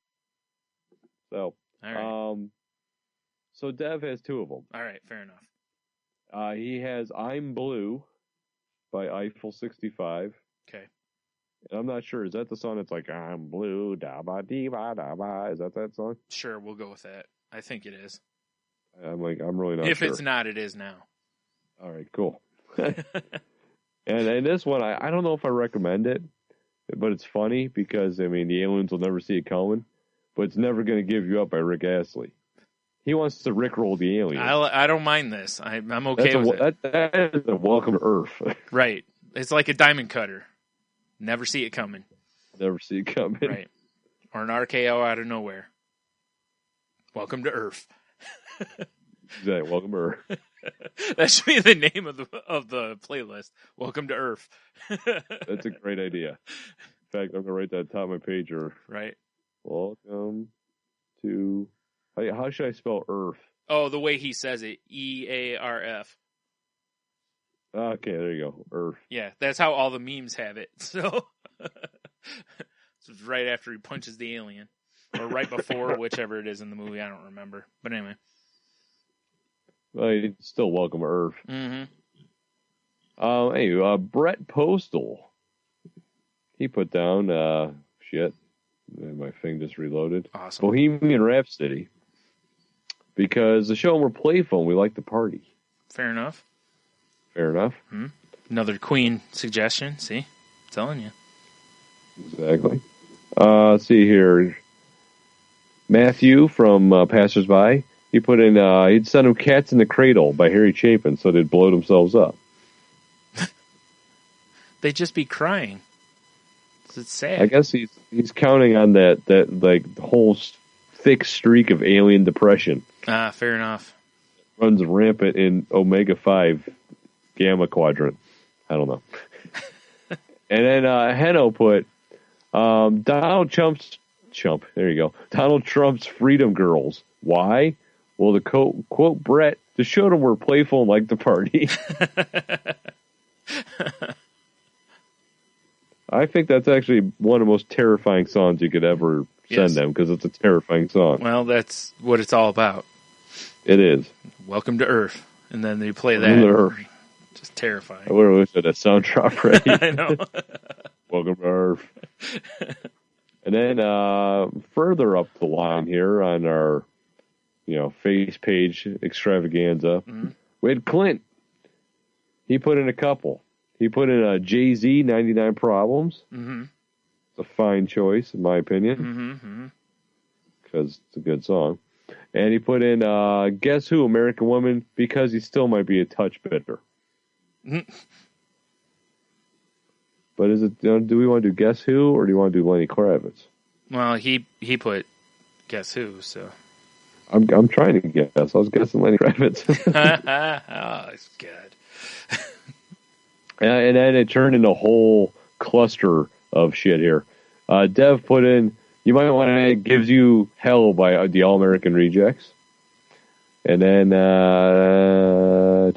So, all right. So Dev has two of them. All right, fair enough. He has "I'm Blue" by Eiffel 65. Okay. And I'm not sure. Is that the song that's like "I'm blue, da ba dee ba da ba"? Is that song? Sure, we'll go with that. I think it is. I'm really not sure. If it's not, it is now. All right, cool. And this one, I don't know if I recommend it, but it's funny because, I mean, the aliens will never see it coming, but it's Never Gonna Give You Up by Rick Astley. He wants to rickroll the aliens. I don't mind this. I'm okay with it. That is a welcome to Earth. Right. It's like a diamond cutter. Never see it coming. Never see it coming. Right. Or an RKO out of nowhere. Welcome to Earth. Exactly. Welcome to Earth. That should be the name of the playlist. Welcome to Earth. That's a great idea. In fact, I'm gonna write that at the top of my pager. Right. Welcome to. How should I spell Earth? Oh, the way he says it, EARF. Okay, there you go, Earth. Yeah, that's how all the memes have it. So it's right after he punches the alien, or right before, whichever it is in the movie. I don't remember, but anyway. Well, it's still welcome to Earth. Mm-hmm. Anyway, Brett Postal. He put down, shit. My thing just reloaded. Awesome. Bohemian Rhapsody. Because the show we're playful and we like to party. Fair enough. Fair enough. Mm-hmm. Another Queen suggestion. See? I'm telling you. Exactly. Let's see here. Matthew from Passersby. He put in, he'd send him Cats in the Cradle by Harry Chapin so they'd blow themselves up. They'd just be crying. It's sad. I guess he's counting on that like whole thick streak of alien depression. Fair enough. Runs rampant in Omega 5 Gamma Quadrant. I don't know. And then Heno put Donald Trump's Freedom Girls. Why? Well, to quote Brett, to show them we're playful and like to party. I think that's actually one of the most terrifying songs you could ever send them because it's a terrifying song. Well, that's what it's all about. It is. Welcome to Earth. And then they play that. Just terrifying. I would have wished I had a sound drop ready. I know. Welcome to Earth. And then further up the line here on our, face page extravaganza, we had Clint. He put in a couple. He put in a Jay-Z, 99 Problems. Mm-hmm. It's a fine choice, in my opinion, because it's a good song. And he put in Guess Who, American Woman, because he still might be a touch bitter. But is it? Do we want to do Guess Who, or do you want to do Lenny Kravitz? Well, he put Guess Who, so I'm trying to guess. I was guessing Lenny Kravitz. Oh, it's good. And then it turned into a whole cluster of shit here. Dev put in, you might want to Gives You Hell by the All American Rejects. And then that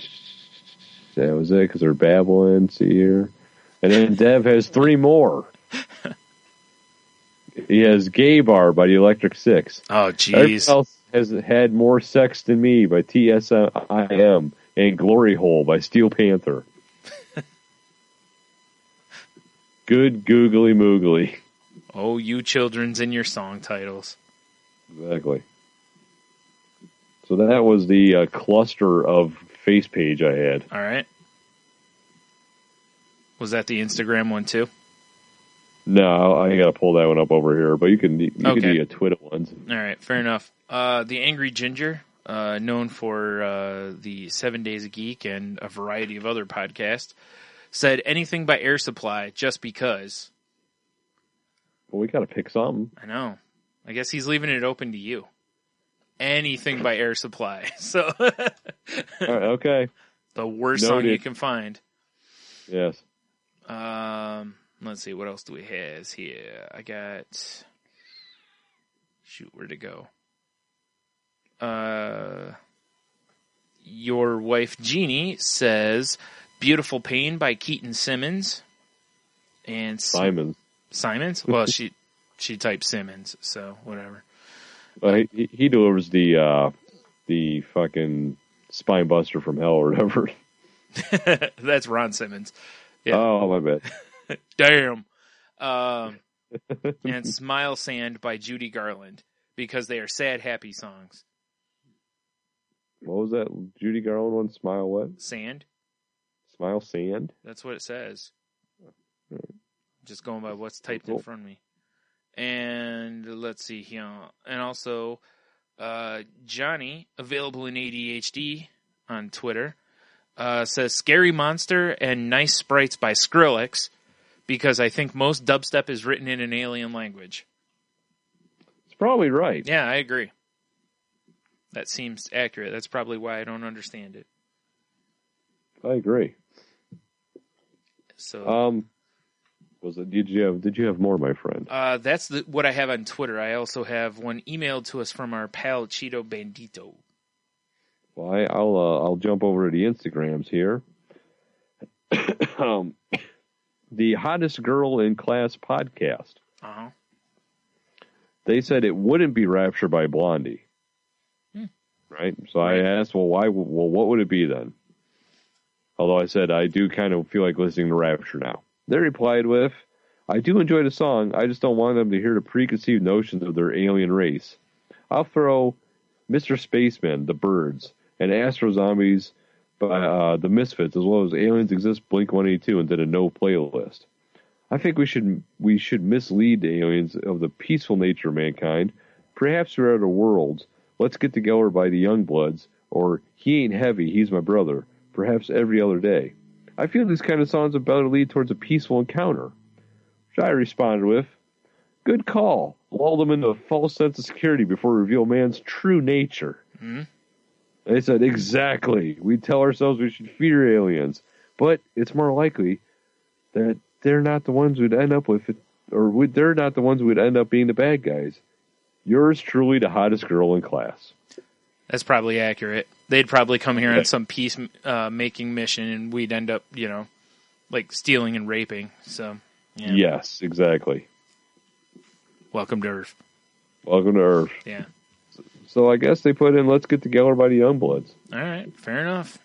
was it because they're babbling. See here. And then Dev has three more. He has Gay Bar by the Electric Six. Oh, jeez. Everyone else has had more sex than me by TSIM. and Glory Hole by Steel Panther. Good googly moogly. Oh, you children's in your song titles. Exactly. So that was the cluster of face page I had. All right. Was that the Instagram one too? No, I got to pull that one up over here, but you can do the Twitter ones. All right, fair enough. The Angry Ginger, known for the 7 Days a Geek and a variety of other podcasts, said anything by Air Supply just because. Well, we got to pick something. I know. I guess he's leaving it open to you. Anything by Air Supply. So, all right, okay. The worst Noted. song you can find. Yes. Let's see, what else do we have here? I got... Shoot, where'd it go? Your wife, Jeannie, says Beautiful Pain by Keaton Simmons. And Simons. Simons? Well, she typed Simmons, so whatever. Well, he delivers the fucking spine buster from hell or whatever. That's Ron Simmons. Yeah. Oh, my bad. Damn. And Smile Sand by Judy Garland, because they are sad, happy songs. What was that Judy Garland one? Smile what? Sand? Smile Sand? That's what it says. Just going by what's typed in front of me. And let's see here. And also, Johnny, available in ADHD on Twitter, says Scary Monster and Nice Sprites by Skrillex, because I think most dubstep is written in an alien language. It's probably right. Yeah, I agree. That seems accurate. That's probably why I don't understand it. I agree. So, did you have more, my friend? that's what I have on Twitter. I also have one emailed to us from our pal Cheeto Bandito. Well, I'll jump over to the Instagrams here. The Hottest Girl in Class podcast. Uh-huh. They said it wouldn't be Rapture by Blondie. Right? So I asked, what would it be then? Although I said I do kind of feel like listening to Rapture now. They replied with, I do enjoy the song, I just don't want them to hear the preconceived notions of their alien race. I'll throw Mr. Spaceman, The Birds, and Astro Zombies by the Misfits, as well as Aliens Exist Blink-182, into the no playlist. I think we should mislead the aliens of the peaceful nature of mankind. Perhaps we're other worlds. Let's Get Together by the Youngbloods, or He Ain't Heavy, He's My Brother, perhaps Every Other Day. I feel these kind of songs are better to lead towards a peaceful encounter. Which I responded with, good call. Lull them into a false sense of security before we reveal man's true nature. Mm-hmm. They said, exactly. We tell ourselves we should fear aliens, but it's more likely that they're not the ones we'd end up with, they're not the ones who'd end up being the bad guys. Yours truly, the hottest girl in class. That's probably accurate. They'd probably come here on some peace making mission, and we'd end up, like stealing and raping. So, yeah. Yes, exactly. Welcome to Earth. Welcome to Earth. Yeah. So I guess they put in Let's Get Together by the Youngbloods. All right, fair enough.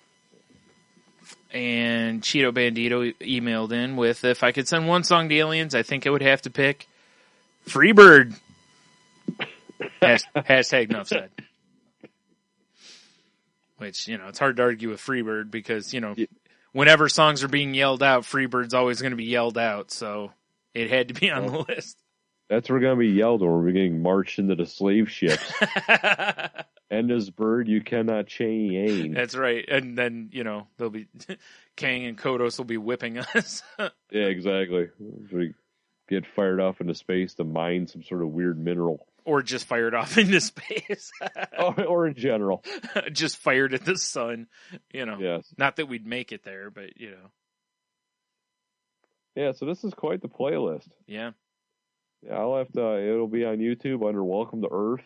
And Cheeto Bandito emailed in with, if I could send one song to aliens, I think I would have to pick Freebird. Hashtag enough said. Which, it's hard to argue with Freebird because, whenever songs are being yelled out, Freebird's always going to be yelled out. So it had to be on the list. That's where we're going to be yelled when we're getting marched into the slave ships. And this bird you cannot chain. That's right. And then, they'll be, Kang and Kodos will be whipping us. Yeah, exactly. We get fired off into space to mine some sort of weird mineral. Or just fired off into space. or in general. Just fired at the sun. Yes. Not that we'd make it there, but, Yeah, so this is quite the playlist. Yeah. Yeah, I'll have to, it'll be on YouTube under Welcome to Earth.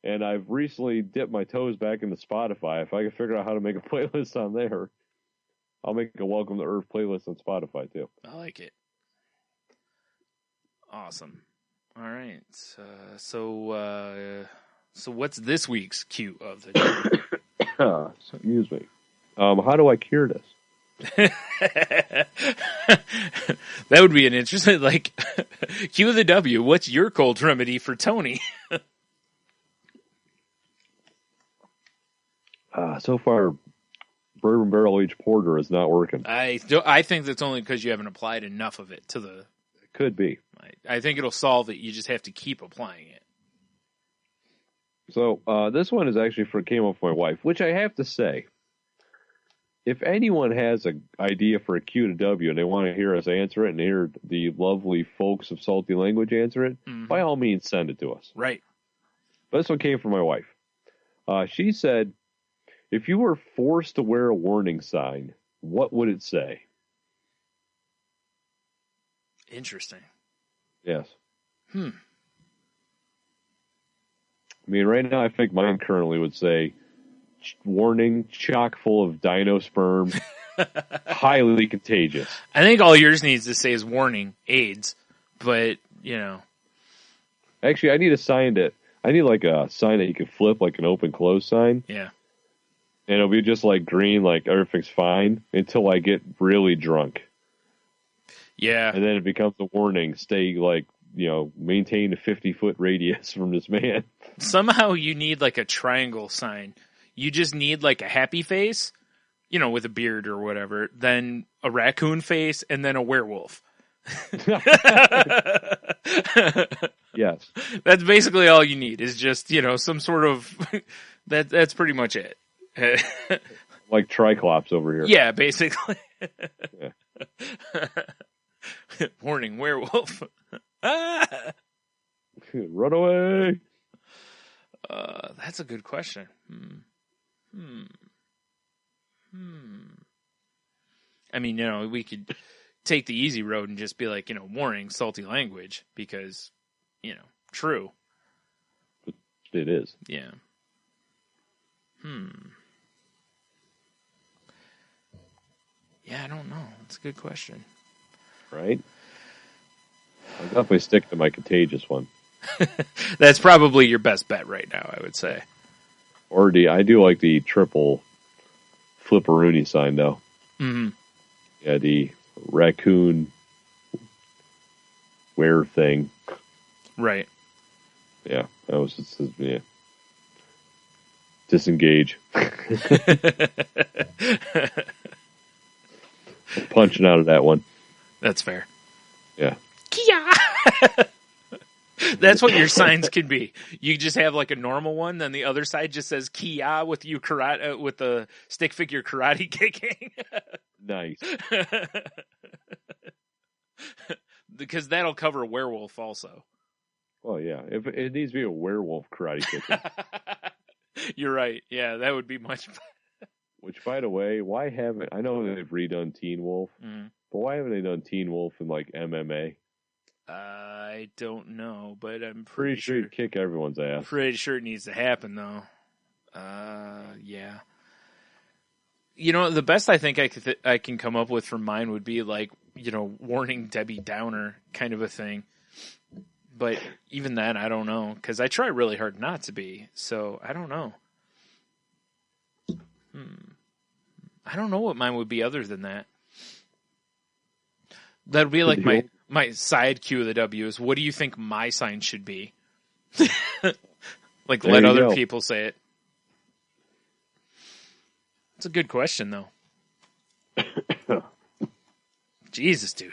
And I've recently dipped my toes back into Spotify. If I can figure out how to make a playlist on there, I'll make a Welcome to Earth playlist on Spotify too. I like it. Awesome. All right. So what's this week's cue of the day? Excuse me. How do I cure this? That would be an interesting, like, QoftheW, what's your cold remedy for Tony? So far, bourbon barrel aged porter is not working. I think that's only because you haven't applied enough of it to the... It could be. I think it'll solve it. You just have to keep applying it. So this one is actually came up with my wife, which I have to say, if anyone has an idea for a Q to W and they want to hear us answer it and hear the lovely folks of Salty Language answer it, by all means send it to us. Right. But this one came from my wife. She said, if you were forced to wear a warning sign, what would it say? Interesting. Yes. I mean, right now I think mine currently would say, warning, chock full of dino sperm, highly contagious. I think all yours needs to say is warning, AIDS, but, Actually, I need a sign I need like a sign that you can flip, like an open-close sign. Yeah. And it'll be just like green, like everything's fine, until I get really drunk. Yeah. And then it becomes a warning, stay like, maintain a 50-foot radius from this man. Somehow you need like a triangle sign. You just need like a happy face, with a beard or whatever, then a raccoon face, and then a werewolf. Yes. That's basically all you need is just, some sort of, that's pretty much it. Like Triclops over here. Yeah, basically. Yeah. Warning, werewolf. Run away. That's a good question. I mean, we could take the easy road and just be like, warning, salty language, because, true. It is. Yeah. Yeah, I don't know. That's a good question. Right? I'll definitely stick to my contagious one. That's probably your best bet right now, I would say. Or I do like the triple flipperoonie sign, though. Mm-hmm. Yeah, the raccoon wear thing. Right. Yeah, that was just, yeah. Disengage. Punching out of that one. That's fair. Yeah. Kia! That's what your signs can be. You just have like a normal one, then the other side just says Kia with you karate with the stick figure karate kicking. Nice. Because that'll cover werewolf also. Oh yeah, if it needs to be a werewolf karate kicking. You're right. Yeah, that would be much better. Which, by the way, why haven't I know they've redone Teen Wolf, but why haven't they done Teen Wolf in like MMA? I don't know, but I'm Pretty sure you'd kick everyone's ass. Pretty sure it needs to happen, though. Yeah. The best I think I can come up with for mine would be like, warning Debbie Downer kind of a thing. But even then, I don't know, because I try really hard not to be. So I don't know. I don't know what mine would be other than that. That would be like my side Q of the W is, what do you think my sign should be? Like, let other people say it. It's a good question, though. Jesus, dude.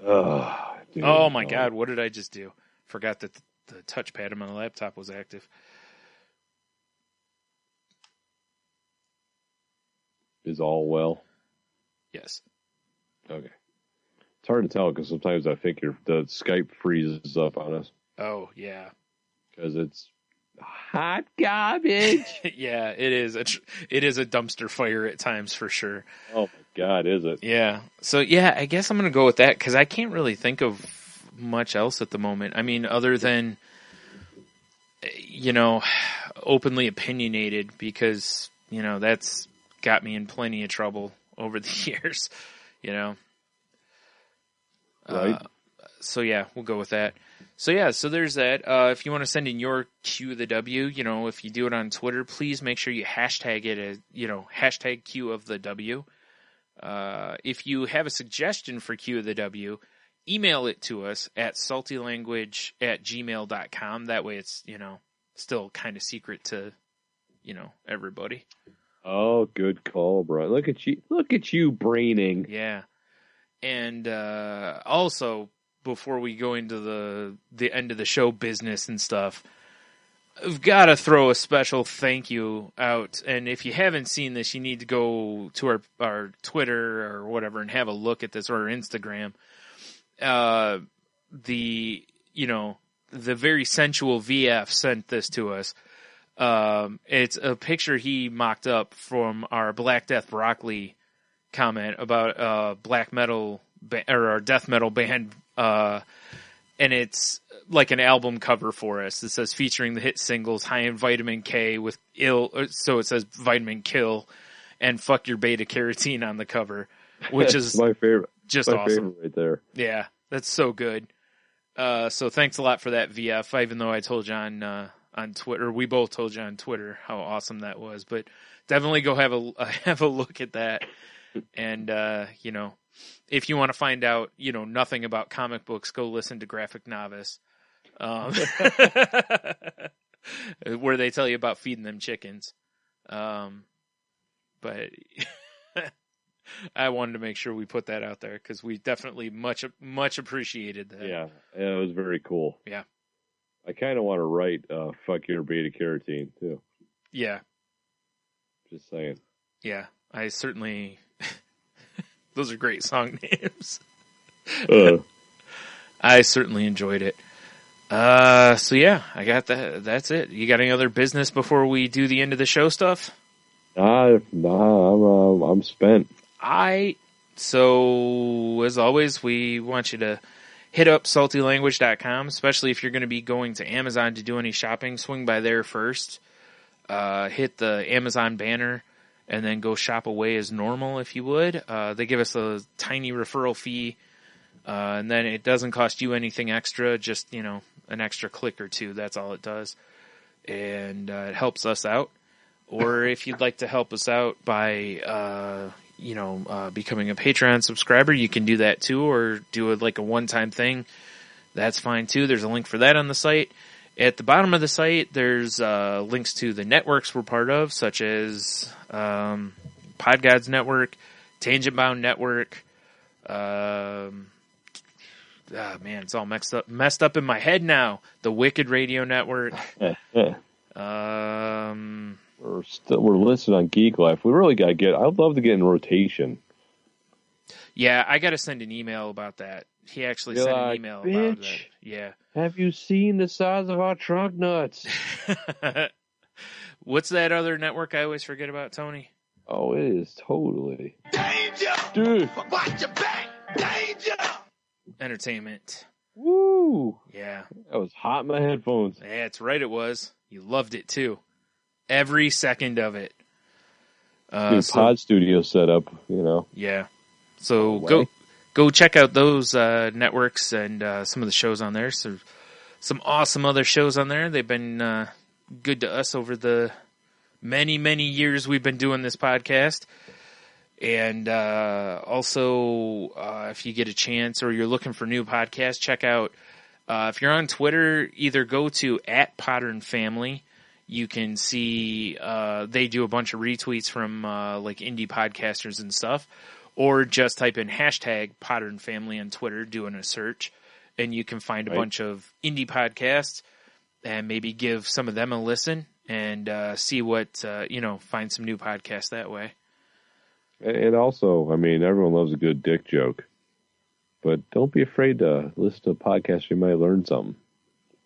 Oh, my God. What did I just do? Forgot that the touchpad on my laptop was active. Is all well? Yes. Okay. It's hard to tell because sometimes I think the Skype freezes up on us. Oh, yeah. Because it's hot garbage. Yeah, it is. It is a dumpster fire at times for sure. Oh, my God, is it? Yeah. So, yeah, I guess I'm going to go with that because I can't really think of much else at the moment. I mean, other than, openly opinionated because, that's got me in plenty of trouble over the years, Right. So yeah, we'll go with that. So yeah, so there's that. If you want to send in your Q of the W, if you do it on Twitter, please make sure you hashtag it as, hashtag Q of the W. If you have a suggestion for Q of the W, email it to us at saltylanguage@gmail.com. That way it's, still kind of secret to, everybody. Oh, good call, bro. Look at you braining. Yeah. And also, before we go into the end of the show business and stuff, I've got to throw a special thank you out. And if you haven't seen this, you need to go to our Twitter or whatever and have a look at this, or our Instagram. The very sensual VF sent this to us. It's a picture he mocked up from our Black Death Broccoli comment about black metal or our death metal band, and it's like an album cover for us. It says featuring the hit singles High in Vitamin K with so it says Vitamin Kill and Fuck Your Beta Carotene on the cover, which is my favorite. Just my awesome favorite right there. Yeah, that's so good. So thanks a lot for that, VF. Even though I told you on Twitter, we both told you on Twitter how awesome that was, but definitely go have a look at that. And, if you want to find out, nothing about comic books, go listen to Graphic Novice, where they tell you about feeding them chickens. But I wanted to make sure we put that out there because we definitely much appreciated that. Yeah, it was very cool. Yeah. I kind of want to write Fuck Your Beta Carotene, too. Yeah. Just saying. Yeah, I certainly... Those are great song names. I certainly enjoyed it. So yeah, I got that. That's it. You got any other business before we do the end of the show stuff? Nah, I'm spent. So as always, we want you to hit up saltylanguage.com, especially if you're going to be going to Amazon to do any shopping. Swing by there first. Hit the Amazon banner. And then go shop away as normal if you would. They give us a tiny referral fee. And then it doesn't cost you anything extra, just, an extra click or two. That's all it does. And it helps us out. Or if you'd like to help us out by, becoming a Patreon subscriber, you can do that too. Or do it like a one-time thing. That's fine too. There's a link for that on the site. At the bottom of the site, there's links to the networks we're part of, such as Podgods Network, Tangent Bound Network. It's all messed up in my head now. The Wicked Radio Network. We're listed on Geek Life. We really got to get. I'd love to get in rotation. Yeah, I got to send an email about that. He actually sent an email about that. Yeah. Have you seen the size of our trunk nuts? What's that other network I always forget about, Tony? Oh, it is totally. Danger! Dude. Watch your back! Danger! Entertainment. Woo! Yeah. That was hot in my headphones. Yeah, that's right, it was. You loved it, too. Every second of it. Pod studio setup, Yeah. So go check out those networks and some of the shows on there. So some awesome other shows on there. They've been good to us over the many, many years we've been doing this podcast. And also, if you get a chance or you're looking for new podcasts, check out, if you're on Twitter, either go to @PodernFamily. You can see they do a bunch of retweets from like indie podcasters and stuff. Or just type in #PodernFamily on Twitter, doing a search, and you can find a bunch of indie podcasts and maybe give some of them a listen and see what, find some new podcasts that way. And also, everyone loves a good dick joke, but don't be afraid to listen to a podcast. You might learn something.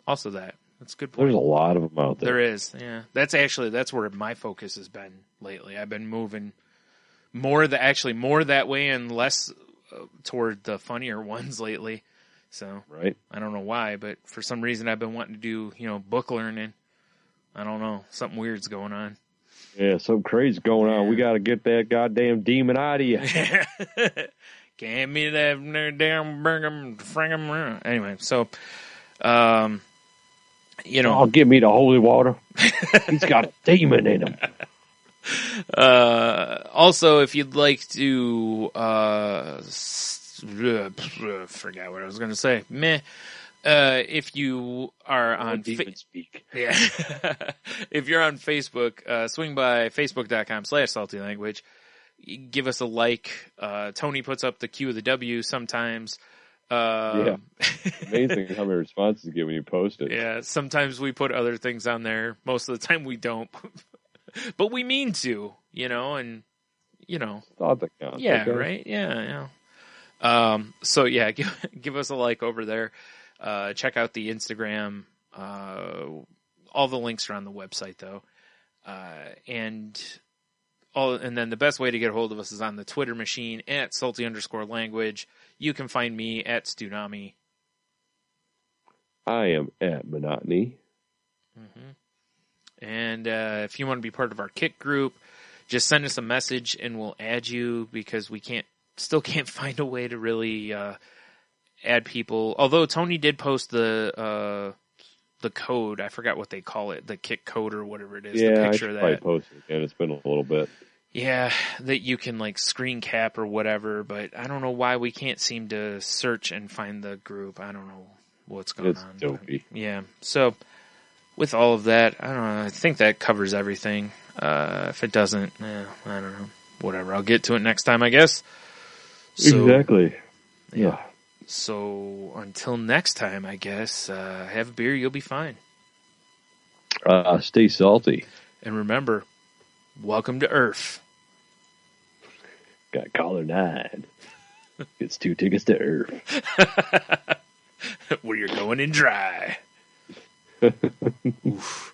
Also that's a good point. There's a lot of them out there. There is, yeah. That's where my focus has been lately. I've been moving more that way and less toward the funnier ones lately. So right. I don't know why, but for some reason I've been wanting to do, book learning. I don't know. Something weird's going on. Yeah, something crazy's going on. We got to get that goddamn demon out of you. Can't Give me that damn burger. Anyway, so, Oh, give me the holy water. He's got a demon in him. Also, if you'd like to, forgot what I was going to say. If you are on speak. Yeah. If you're on Facebook, swing by facebook.com/saltylanguage. Give us a like. Tony puts up the QoftheW sometimes. Yeah. Amazing how many responses you get when you post it. Yeah. Sometimes we put other things on there. Most of the time we don't. But we mean to, and, Thought that counts. Yeah, okay. right? Yeah. So, yeah, give us a like over there. Check out the Instagram. All the links are on the website, though. And then the best way to get a hold of us is on the Twitter machine at salty_language. You can find me at Stunami. I am at Monotony. Mm-hmm. And if you want to be part of our Kik group, just send us a message and we'll add you, because we still can't find a way to really add people. Although Tony did post the code. I forgot what they call it, the Kik code or whatever it is. Yeah, the picture I should of probably that. post it again. It's been a little bit. Yeah, that you can like screen cap or whatever, but I don't know why we can't seem to search and find the group. I don't know what's going on. It's dopey. Yeah, so with all of that, I don't know. I think that covers everything. If it doesn't, I don't know. Whatever. I'll get to it next time, I guess. So, Exactly. Yeah. So until next time, I guess, have a beer. You'll be fine. Stay salty. And remember, welcome to Earth. Got caller 9. Gets 2 tickets to Earth. Where you're going in dry. Oof.